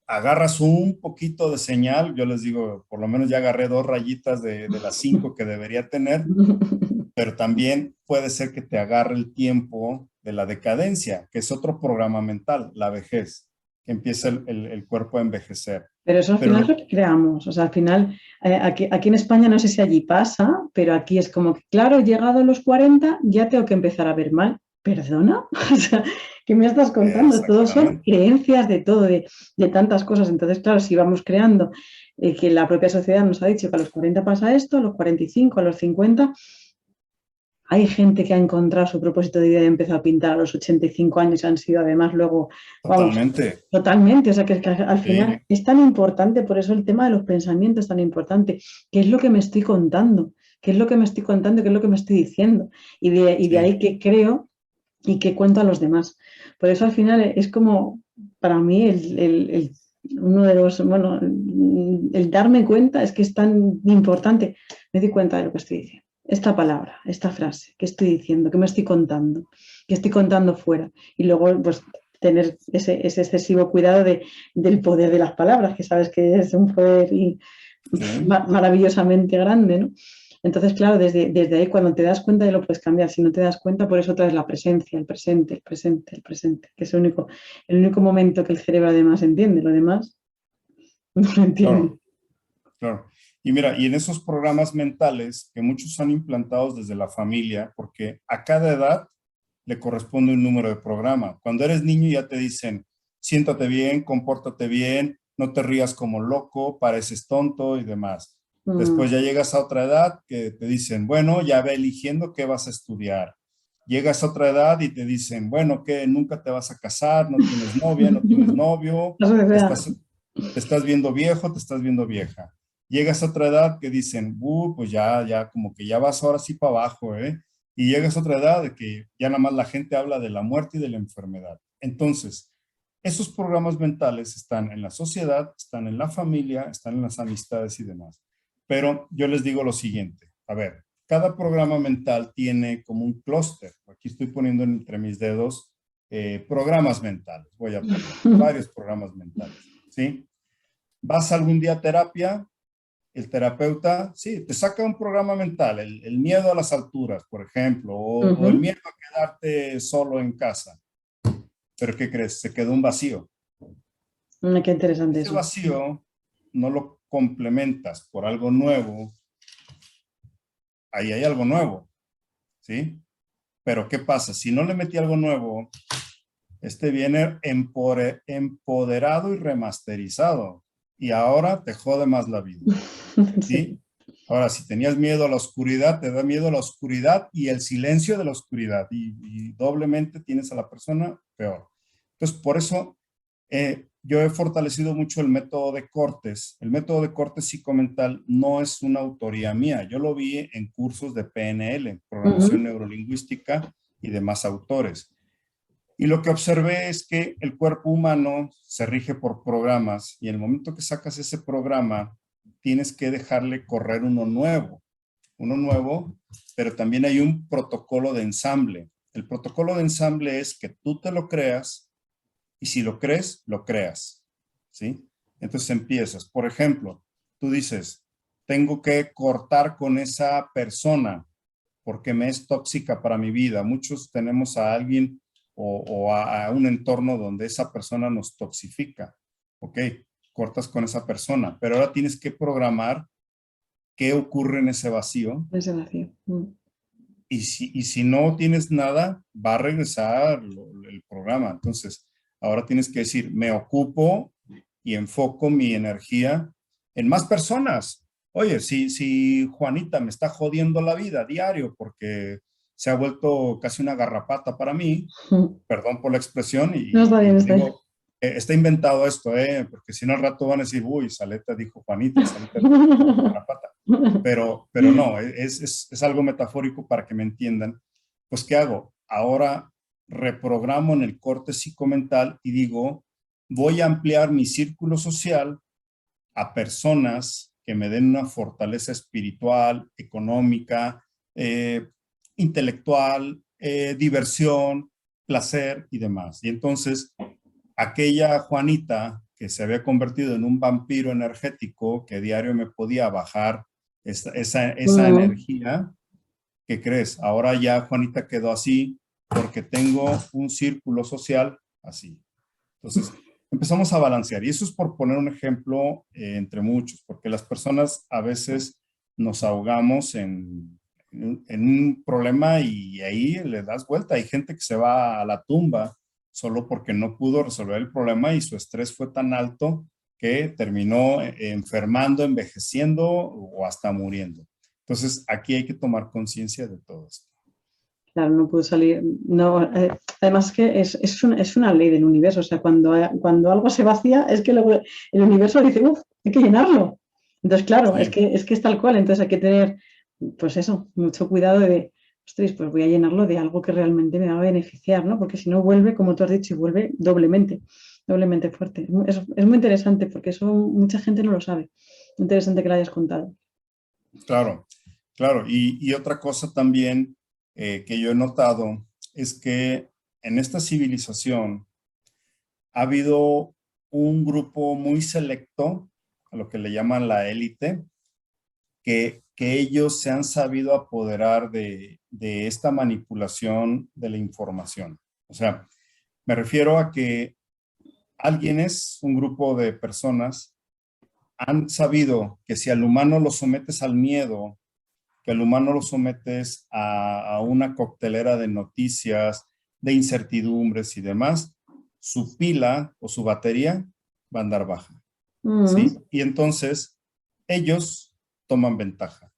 agarras un poquito de señal, yo les digo, por lo menos ya agarré 2 rayitas de las 5 que debería tener, pero también puede ser que te agarre el tiempo de la decadencia, que es otro programa mental, la vejez, que empieza el cuerpo a envejecer. Pero eso al Pero final es lo que creamos. O sea, al final, aquí en España no sé si allí pasa, pero aquí es como que, claro, llegado a los 40 ya tengo que empezar a ver mal. ¿Perdona? O sea, ¿qué me estás contando? Todo son exactamente. creencias de todo, de tantas cosas. Entonces, claro, si vamos creando que la propia sociedad nos ha dicho que a los 40 pasa esto, a los 45, a los 50, hay gente que ha encontrado su propósito de vida y ha empezado a pintar a los 85 años y han sido además luego, vamos, Totalmente. totalmente. O sea, que al Sí, final es tan importante, por eso el tema de los pensamientos es tan importante. ¿Qué es lo que me estoy contando? ¿Qué es lo que me estoy contando? ¿Qué es lo que me estoy diciendo? Y de sí. ahí que creo y que cuento a los demás. Por eso al final es como, para mí, uno de los, bueno, el darme cuenta es que es tan importante. Me di cuenta de lo que estoy diciendo. Esta palabra, esta frase, ¿qué estoy diciendo? ¿Qué me estoy contando? ¿Qué estoy contando fuera? Y luego, pues, tener ese excesivo cuidado del poder de las palabras, que sabes que es un poder Sí. maravillosamente grande, ¿no? Entonces, claro, desde ahí cuando te das cuenta ya lo puedes cambiar. Si no te das cuenta, por eso traes la presencia, el presente, el presente, el presente, que es el único momento que el cerebro además entiende. Lo demás no lo entiende. Claro, claro. Y mira, y en esos programas mentales que muchos han implantado desde la familia, porque a cada edad le corresponde un número de programa. Cuando eres niño ya te dicen, siéntate bien, compórtate bien, no te rías como loco, pareces tonto y demás. Después Mm. ya llegas a otra edad que te dicen, bueno, ya ve eligiendo qué vas a estudiar. Llegas a otra edad y te dicen, bueno, que nunca te vas a casar, no tienes novia, no tienes novio, O sea, estás te estás viendo viejo, te estás viendo vieja. Llegas a otra edad que dicen, pues ya, como que ya vas ahora sí para abajo, ¿eh? Y llegas a otra edad de que ya nada más la gente habla de la muerte y de la enfermedad. Entonces, esos programas mentales están en la sociedad, están en la familia, están en las amistades y demás. Pero yo les digo lo siguiente, a ver, cada programa mental tiene como un clúster. Aquí estoy poniendo entre mis dedos programas mentales, voy a poner varios programas mentales, ¿sí? ¿Vas algún día a terapia? El terapeuta, sí, te saca un programa mental, el miedo a las alturas, por ejemplo, o el ujú. miedo a quedarte solo en casa. Pero ¿qué crees? Se quedó un vacío. Qué interesante Ese eso. vacío no lo complementas por algo nuevo, ahí hay algo nuevo, ¿sí? Pero ¿qué pasa? Si no le metí algo nuevo, este viene empoderado y remasterizado. Y ahora te jode más la vida. ¿Sí? Sí. Ahora, si tenías miedo a la oscuridad, te da miedo a la oscuridad y el silencio de la oscuridad. Y doblemente tienes a la persona peor. Entonces, por eso yo he fortalecido mucho el método de Cortes. El método de Cortes psicomental no es una autoría mía. Yo lo vi en cursos de PNL, programación Ujú. neurolingüística y demás autores. Y lo que observé es que el cuerpo humano se rige por programas y en el momento que sacas ese programa, tienes que dejarle correr uno nuevo, pero también hay un protocolo de ensamble. El protocolo de ensamble es que tú te lo creas y si lo crees, lo creas, ¿sí? Entonces empiezas. Por ejemplo, tú dices, tengo que cortar con esa persona porque me es tóxica para mi vida. Muchos tenemos a alguien a un entorno donde esa persona nos toxifica. Ok, cortas con esa persona, pero ahora tienes que programar qué ocurre en ese vacío Ese vacío. y si no tienes nada, va a regresar el programa. Entonces, ahora tienes que decir, me ocupo y enfoco mi energía en más personas. Oye, si Juanita me está jodiendo la vida a diario porque se ha vuelto casi una garrapata para mí, perdón por la expresión, No, está y bien, lo está bien. digo, está inventado esto, porque si no al rato van a decir, uy, Saleta dijo Juanita, Saleta dijo garrapata, pero no, es algo metafórico para que me entiendan. Pues, ¿qué hago? Ahora reprogramo en el corte psicomental y digo, voy a ampliar mi círculo social a personas que me den una fortaleza espiritual, económica, eh, intelectual, diversión, placer y demás. Y entonces, aquella Juanita que se había convertido en un vampiro energético que diario me podía bajar esa Mm. energía, ¿qué crees? Ahora ya Juanita quedó así porque tengo un círculo social así. Entonces, empezamos a balancear. Y eso es por poner un ejemplo entre muchos, porque las personas a veces nos ahogamos en un problema y ahí le das vuelta. Hay gente que se va a la tumba solo porque no pudo resolver el problema y su estrés fue tan alto que terminó enfermando, envejeciendo o hasta muriendo. Entonces, aquí hay que tomar conciencia de todo esto. Claro, no pudo salir. No, además que es una ley del universo. O sea, cuando algo se vacía, es que luego el universo dice, uff, hay que llenarlo. Entonces, claro, Sí, es que es tal cual. Entonces hay que tener, pues eso, mucho cuidado de, ostras, pues voy a llenarlo de algo que realmente me va a beneficiar, ¿no? Porque si no vuelve, como tú has dicho, y vuelve doblemente fuerte. Es muy interesante porque eso mucha gente no lo sabe. Interesante que lo hayas contado. claro, claro. Y otra cosa también que yo he notado es que en esta civilización ha habido un grupo muy selecto, a lo que le llaman la élite, que ellos se han sabido apoderar de esta manipulación de la información. O sea, me refiero a que alguienes, un grupo de personas, han sabido que si al humano lo sometes al miedo, que al humano lo sometes a una coctelera de noticias, de incertidumbres y demás, su pila o su batería va a andar baja, Mm. ¿sí? Y entonces ellos toman ventaja.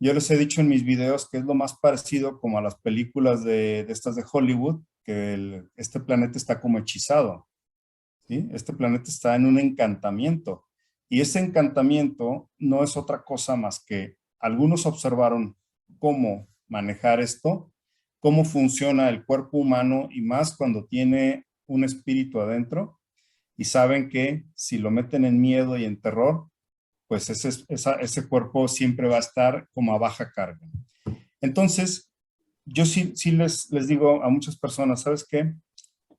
Yo les he dicho en mis videos que es lo más parecido como a las películas de estas de Hollywood, que este planeta está como hechizado, ¿sí? Este planeta está en un encantamiento y ese encantamiento no es otra cosa más que algunos observaron cómo manejar esto, cómo funciona el cuerpo humano y más cuando tiene un espíritu adentro y saben que si lo meten en miedo y en terror, pues ese cuerpo siempre va a estar como a baja carga. Entonces, yo sí les digo a muchas personas, ¿sabes qué?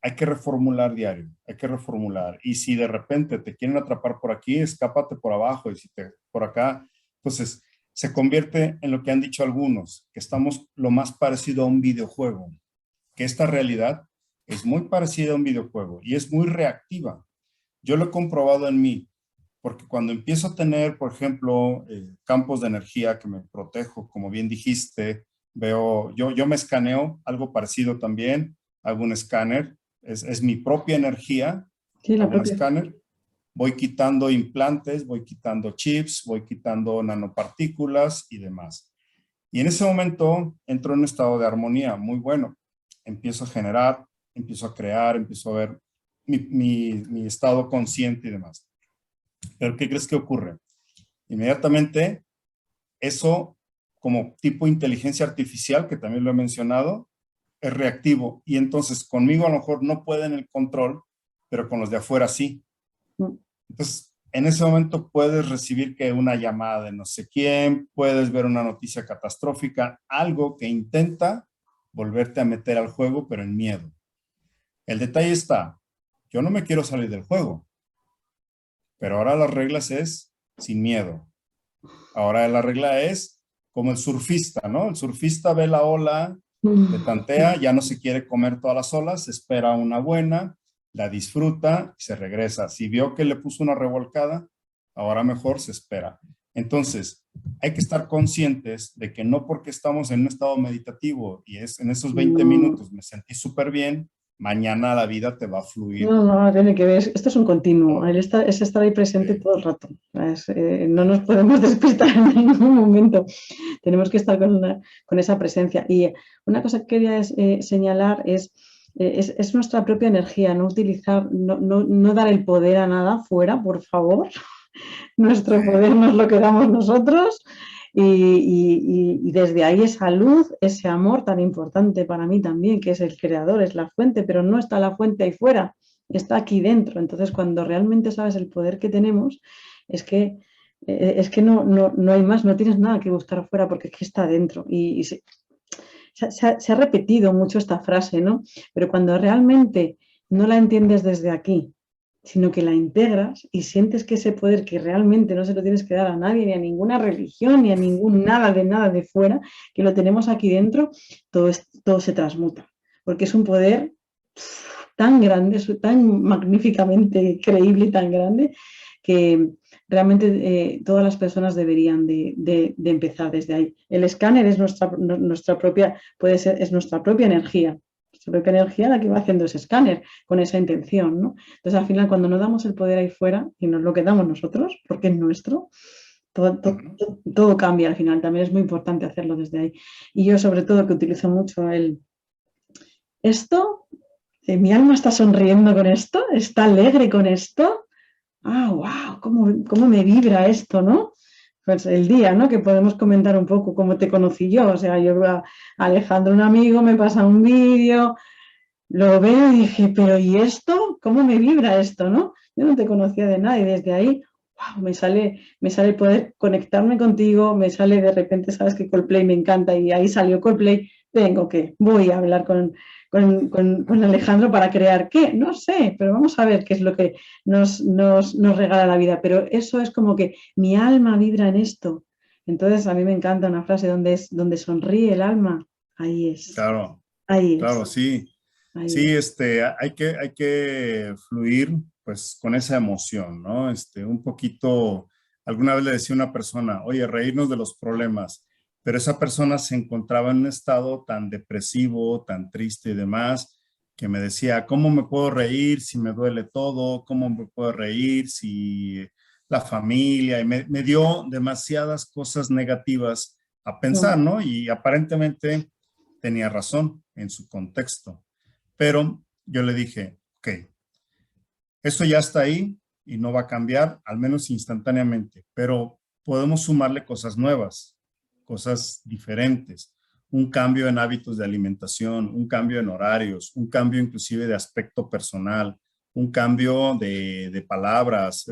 Hay que reformular diario, hay que reformular. Y si de repente te quieren atrapar por aquí, escápate por abajo y si te por acá, entonces se convierte en lo que han dicho algunos, que estamos lo más parecido a un videojuego, que esta realidad es muy parecida a un videojuego y es muy reactiva. Yo lo he comprobado en mí, porque cuando empiezo a tener, por ejemplo, campos de energía que me protejo, como bien dijiste, yo me escaneo, algo parecido también, hago un escáner, es mi propia energía, Sí, la hago un propia. escáner, voy quitando implantes, voy quitando chips, voy quitando nanopartículas y demás. Y en ese momento entro en un estado de armonía muy bueno. Empiezo a generar, empiezo a crear, empiezo a ver mi estado consciente y demás. Pero ¿qué crees que ocurre? Inmediatamente, eso como tipo inteligencia artificial, que también lo he mencionado, es reactivo. Y entonces conmigo a lo mejor no pueden el control, pero con los de afuera sí. Mm. Entonces, en ese momento puedes recibir que una llamada de no sé quién, puedes ver una noticia catastrófica, algo que intenta volverte a meter al juego, pero en miedo. El detalle está, yo no me quiero salir del juego, pero ahora las reglas es sin miedo. Ahora la regla es como el surfista, ¿no? El surfista ve la ola, le tantea, ya no se quiere comer todas las olas, espera una buena, la disfruta y se regresa. Si vio que le puso una revolcada, ahora mejor se espera. Entonces, hay que estar conscientes de que no porque estamos en un estado meditativo y es en esos 20 No, minutos me sentí súper bien, mañana la vida te va a fluir. no, no, tiene que ver. Esto es un continuo. Oh, Es estar ahí presente eh, todo el rato. No nos podemos despistar en ningún momento. Tenemos que estar con esa presencia. Y una cosa que quería señalar es nuestra propia energía, no utilizar, no dar el poder a nada fuera, por favor. Nuestro sí, poder nos lo quedamos nosotros y desde ahí esa luz, ese amor tan importante para mí también, que es el creador, es la fuente, pero no está la fuente ahí fuera, está aquí dentro. Entonces, cuando realmente sabes el poder que tenemos, es que no hay más, no tienes nada que buscar afuera porque es que está dentro. Y se ha repetido mucho esta frase, ¿no? Pero cuando realmente no la entiendes desde aquí, sino que la integras y sientes que ese poder que realmente no se lo tienes que dar a nadie, ni a ninguna religión, ni a ningún nada de fuera, que lo tenemos aquí dentro, todo se transmuta. Porque es un poder tan grande, tan magníficamente creíble y tan grande, que realmente todas las personas deberían de empezar desde ahí. El escáner es nuestra propia, puede ser, es nuestra propia energía. Nuestra propia energía la que va haciendo ese escáner con esa intención, ¿no? Entonces, al final, cuando no damos el poder ahí fuera y nos lo quedamos nosotros, porque es nuestro, todo cambia al final. También es muy importante hacerlo desde ahí. Y yo, sobre todo, que utilizo mucho esto, mi alma está sonriendo con esto, está alegre con esto. Ah, wow, cómo me vibra esto, ¿no? Pues el día, ¿no? Que podemos comentar un poco cómo te conocí yo. O sea, yo a Alejandro, un amigo, me pasa un vídeo, lo veo y dije, pero ¿y esto? ¿Cómo me vibra esto, no? Yo no te conocía de nada y desde ahí, wow, me sale poder conectarme contigo, me sale de repente, sabes que Coldplay me encanta y ahí salió Coldplay, voy a hablar con Alejandro para crear qué, no sé, pero vamos a ver qué es lo que nos regala la vida. Pero eso es como que mi alma vibra en esto. Entonces a mí me encanta una frase donde sonríe el alma, ahí es, claro, ahí claro, es, sí. ahí Sí, es. hay que fluir pues con esa emoción, ¿no? Un poquito, alguna vez le decía a una persona, oye, reírnos de los problemas, pero esa persona se encontraba en un estado tan depresivo, tan triste y demás, que me decía, ¿cómo me puedo reír si me duele todo? ¿Cómo me puedo reír si la familia? Y me dio demasiadas cosas negativas a pensar, Mm. ¿no? Y aparentemente tenía razón en su contexto. Pero yo le dije, ok, esto ya está ahí y no va a cambiar, al menos instantáneamente, pero podemos sumarle cosas nuevas, cosas diferentes, un cambio en hábitos de alimentación, un cambio en horarios, un cambio inclusive de aspecto personal, un cambio de palabras,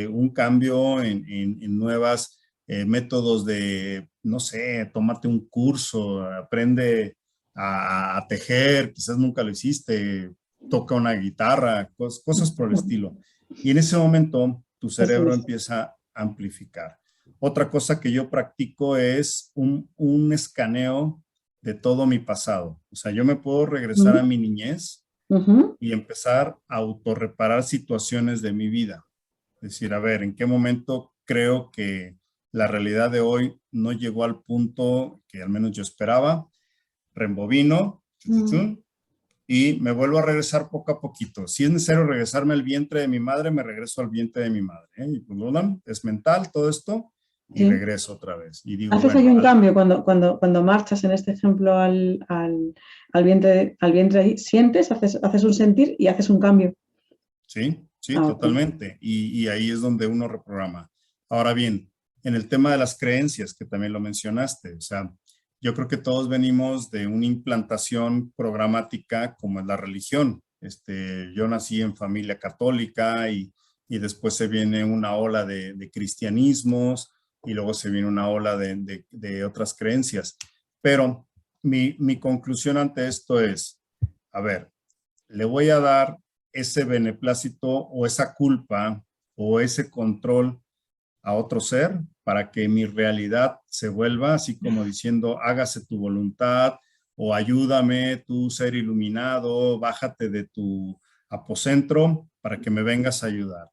un cambio en nuevas métodos de, no sé, tómate un curso, aprende a tejer, quizás nunca lo hiciste, toca una guitarra, cosas por el estilo. Y en ese momento tu Así cerebro es. empieza a amplificar. Otra cosa que yo practico es un escaneo de todo mi pasado. O sea, yo me puedo regresar a Mm, mi niñez ujú, y empezar a autorreparar situaciones de mi vida. Es decir, a ver, ¿en qué momento creo que la realidad de hoy no llegó al punto que al menos yo esperaba, rembobino, y me vuelvo a regresar poco a poquito. Si es necesario regresarme al vientre de mi madre, me regreso al vientre de mi madre. Y pues, ¿no? Es mental todo esto y Sí. regreso otra vez. Y digo, Haces ahí bueno, un cambio cuando marchas en este ejemplo al vientre ahí, sientes, haces un sentir y haces un cambio. sí, sí, Ah, ok. totalmente. Y ahí es donde uno reprograma. Ahora bien, en el tema de las creencias, que también lo mencionaste, o sea, yo creo que todos venimos de una implantación programática como es la religión. Yo nací en familia católica y después se viene una ola de cristianismos y luego se viene una ola de otras creencias. Pero mi conclusión ante esto es, a ver, le voy a dar ese beneplácito o esa culpa o ese control a otro ser para que mi realidad se vuelva así como diciendo, hágase tu voluntad o ayúdame, tú ser iluminado, bájate de tu apocentro para que me vengas a ayudar.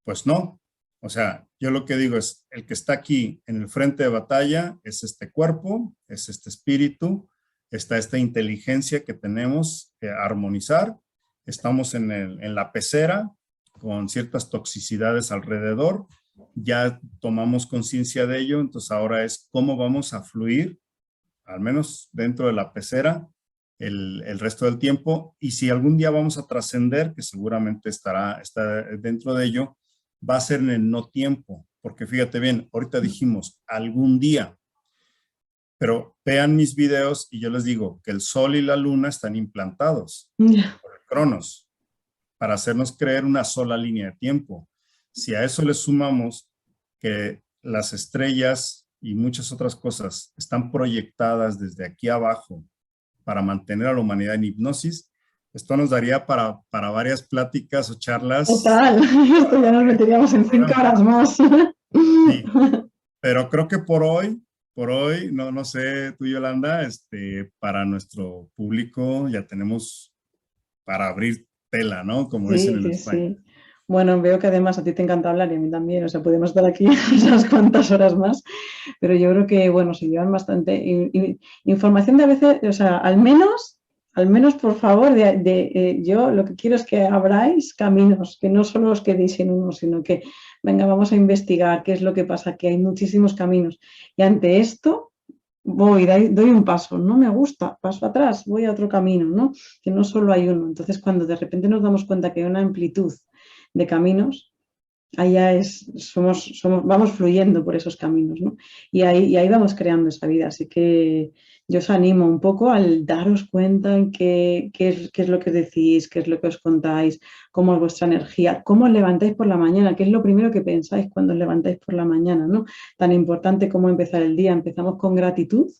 Pues no. O sea, yo lo que digo es, el que está aquí en el frente de batalla es este cuerpo, es este espíritu, está esta inteligencia que tenemos que armonizar. Estamos en la pecera con ciertas toxicidades alrededor. Ya tomamos conciencia de ello, entonces ahora es cómo vamos a fluir, al menos dentro de la pecera, el resto del tiempo. Y si algún día vamos a trascender, que seguramente está dentro de ello, va a ser en el no tiempo, porque fíjate bien, ahorita dijimos algún día, pero vean mis videos y yo les digo que el sol y la luna están implantados Ya. por el Cronos para hacernos creer una sola línea de tiempo. Si a eso le sumamos que las estrellas y muchas otras cosas están proyectadas desde aquí abajo para mantener a la humanidad en hipnosis, esto nos daría para varias pláticas o charlas. Total, esto ya nos meteríamos en 5 horas más. Sí, pero creo que por hoy, no, no sé, tú Yolanda, para nuestro público ya tenemos para abrir tela, ¿no? Como dicen Sí, en sí, España. sí. Bueno, veo que además a ti te encanta hablar y a mí también, o sea, podemos estar aquí unas cuantas horas más, pero yo creo que, bueno, se llevan bastante información de a veces, o sea, al menos por favor, yo lo que quiero es que abráis caminos, que no solo os quedéis en uno, sino que, venga, vamos a investigar qué es lo que pasa, que hay muchísimos caminos. Y ante esto, doy un paso, no me gusta, paso atrás, voy a otro camino, ¿no? Que no solo hay uno. Entonces, cuando de repente nos damos cuenta que hay una amplitud de caminos, allá vamos fluyendo por esos caminos, ¿no? Y ahí vamos creando esa vida. Así que yo os animo un poco al daros cuenta en qué es lo que decís, qué es lo que os contáis, cómo es vuestra energía, cómo os levantáis por la mañana, qué es lo primero que pensáis cuando os levantáis por la mañana, ¿no? Tan importante como empezar el día. ¿Empezamos con gratitud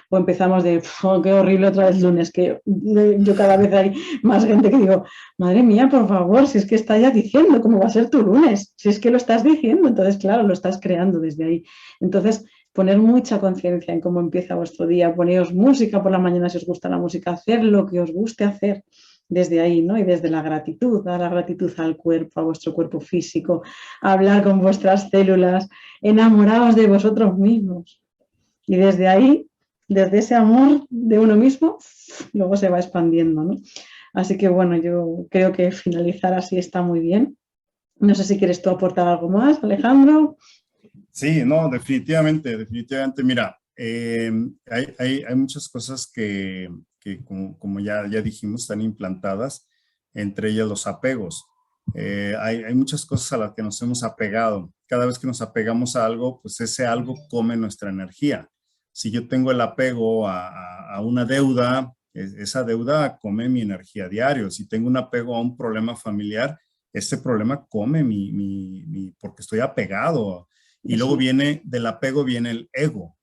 o empezamos de, oh, qué horrible otra vez lunes? Que yo cada vez hay más gente que digo, madre mía, por favor, si es que está ya diciendo cómo va a ser tu lunes, si es que lo estás diciendo, entonces claro, lo estás creando desde ahí. Entonces, poner mucha conciencia en cómo empieza vuestro día, poneros música por la mañana si os gusta la música, hacer lo que os guste hacer desde ahí, ¿no? Y desde la gratitud, dar la gratitud al cuerpo, a vuestro cuerpo físico, hablar con vuestras células, enamoraos de vosotros mismos. Y desde ahí, desde ese amor de uno mismo, luego se va expandiendo, ¿no? Así que bueno, yo creo que finalizar así está muy bien. No sé si quieres tú aportar algo más, Alejandro. Sí, no, definitivamente, definitivamente. Mira, hay muchas cosas que como ya dijimos, están implantadas, entre ellas los apegos. Hay muchas cosas a las que nos hemos apegado. Cada vez que nos apegamos a algo, pues ese algo come nuestra energía. Si yo tengo el apego a una deuda, esa deuda come mi energía diario. Si tengo un apego a un problema familiar, ese problema come porque estoy apegado. Y luego Eso. del apego viene el ego.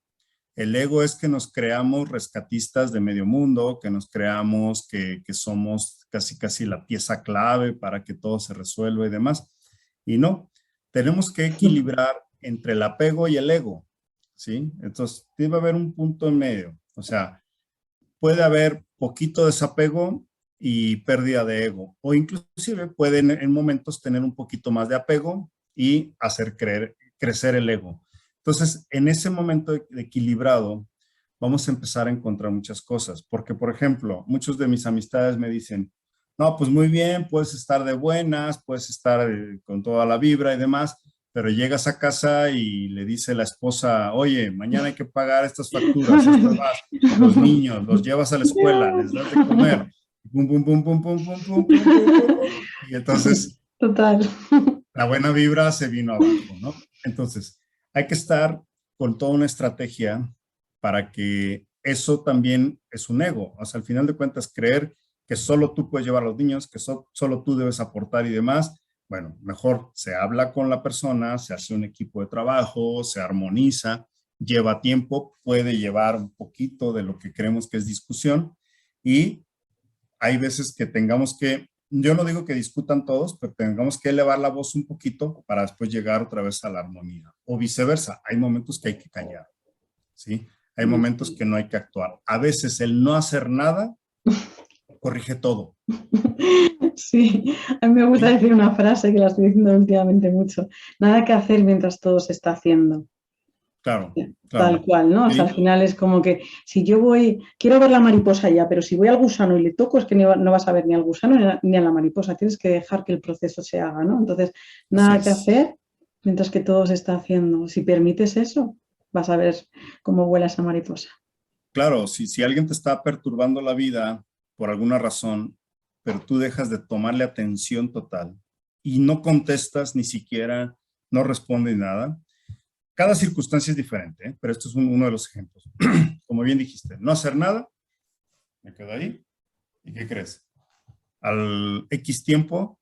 El ego es que nos creamos rescatistas de medio mundo, que nos creamos que somos casi la pieza clave para que todo se resuelva y demás. Y no, tenemos que equilibrar entre el apego y el ego, ¿sí? Entonces, debe haber un punto en medio. O sea, puede haber poquito desapego y pérdida de ego, o inclusive pueden en momentos tener un poquito más de apego y hacer crecer el ego. Entonces, en ese momento de equilibrado, vamos a empezar a encontrar muchas cosas. Porque, por ejemplo, muchos de mis amistades me dicen, no, pues muy bien, puedes estar de buenas, puedes estar con toda la vibra y demás, pero llegas a casa y le dice la esposa, oye, mañana hay que pagar estas facturas, estas vas, los niños, los llevas a la escuela, les das de comer, pum, pum, pum, pum, pum, pum, pum, pum, pum, pum, pum. Y entonces Total. la buena vibra se vino abajo, ¿no? Entonces, hay que estar con toda una estrategia para que eso también es un ego. O sea, al final de cuentas, creer que solo tú puedes llevar a los niños, que solo tú debes aportar y demás. Bueno, mejor se habla con la persona, se hace un equipo de trabajo, se armoniza, lleva tiempo, puede llevar un poquito de lo que creemos que es discusión y hay veces que tengamos que, yo no digo que discutan todos, pero tengamos que elevar la voz un poquito para después llegar otra vez a la armonía. O viceversa, hay momentos que hay que callar, ¿sí? Hay momentos que no hay que actuar. A veces el no hacer nada corrige todo. Sí, a mí me gusta ¿Sí? decir una frase que la estoy diciendo últimamente mucho. Nada que hacer mientras todo se está haciendo. Claro, Tal claro. cual, ¿no? O sea, al ¿Sí? final es como que si yo voy, quiero ver la mariposa ya, pero si voy al gusano y le toco, es que no vas a ver ni al gusano ni a la mariposa. Tienes que dejar que el proceso se haga, ¿no? Entonces, Así nada que es. hacer mientras que todo se está haciendo. Si permites eso, vas a ver cómo vuela esa mariposa. Claro, si alguien te está perturbando la vida por alguna razón, pero tú dejas de tomarle atención total y no contestas ni siquiera, no respondes nada. Cada circunstancia es diferente, ¿eh? Pero esto es uno de los ejemplos. Como bien dijiste, no hacer nada, me quedo ahí. ¿Y qué crees? Al X tiempo,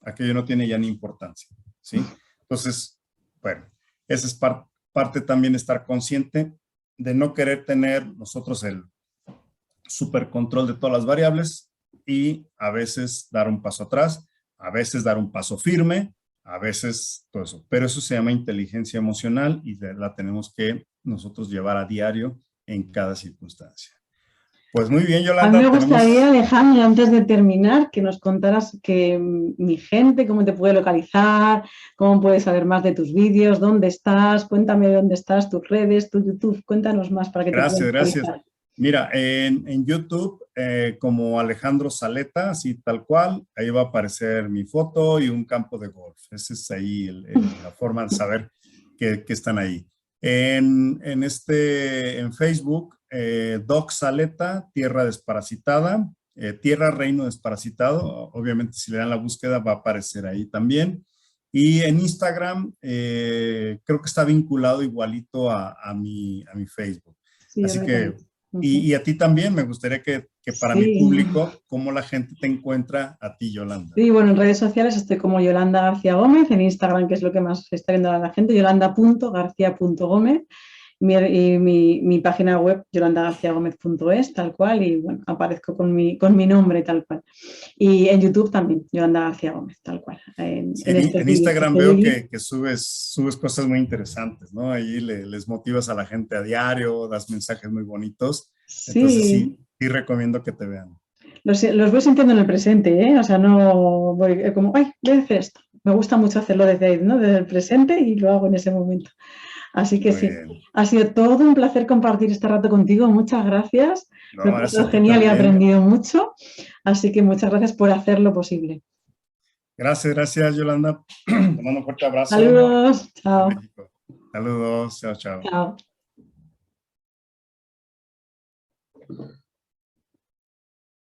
aquello no tiene ya ni importancia, ¿sí? Entonces, bueno, esa es parte también de estar consciente de no querer tener nosotros el super control de todas las variables y a veces dar un paso atrás, a veces dar un paso firme, a veces todo eso. Pero eso se llama inteligencia emocional y la tenemos que nosotros llevar a diario en cada circunstancia. Pues muy bien, A mí me Yolanda, gustaría, tenemos... Alejandro, antes de terminar, que nos contaras que mi gente, cómo te puede localizar, cómo puedes saber más de tus vídeos, dónde estás, cuéntame dónde estás, tus redes, tu YouTube, cuéntanos más para que te puedan Gracias, gracias. localizar. Mira, en YouTube, como Alejandro Saleta, así tal cual, ahí va a aparecer mi foto y un campo de golf. Esa es ahí la forma de saber que están ahí. En Facebook, Doc Saleta, Tierra Desparasitada, Tierra Reino Desparasitado. Obviamente, si le dan la búsqueda, va a aparecer ahí también. Y en Instagram, creo que está vinculado igualito a mi Facebook. Sí, a Así mí que, también. y a ti también, me gustaría que para mi Sí. público, cómo la gente te encuentra a ti, Yolanda. Sí, bueno, en redes sociales estoy como Yolanda García Gómez, en Instagram, que es lo que más está viendo la gente, yolanda.garcía.gómez. Mi página web, yolandagarciagomez.es, tal cual, y bueno, aparezco con mi nombre, tal cual. Y en YouTube también, Yolanda García Gómez, tal cual, Sí, en estos en vídeos que Instagram estoy veo aquí. que subes cosas muy interesantes, ¿no? Ahí les motivas a la gente a diario, das mensajes muy bonitos. Entonces sí, Sí, sí recomiendo que te vean. los voy sintiendo en el presente, ¿eh? O sea, no voy como, ay, voy a hacer esto. Me gusta mucho hacerlo desde ahí, ¿no? Desde el presente y lo hago en ese momento. Así que Muy sí, bien. ha sido todo un placer compartir este rato contigo. Muchas gracias. Me No, ha gracias pasado a ti genial y he también. aprendido mucho. Así que muchas gracias por hacer lo posible. Gracias, gracias, Yolanda. Te mando un fuerte abrazo Saludos. a Chao. México. Saludos, chao, chao. Chao.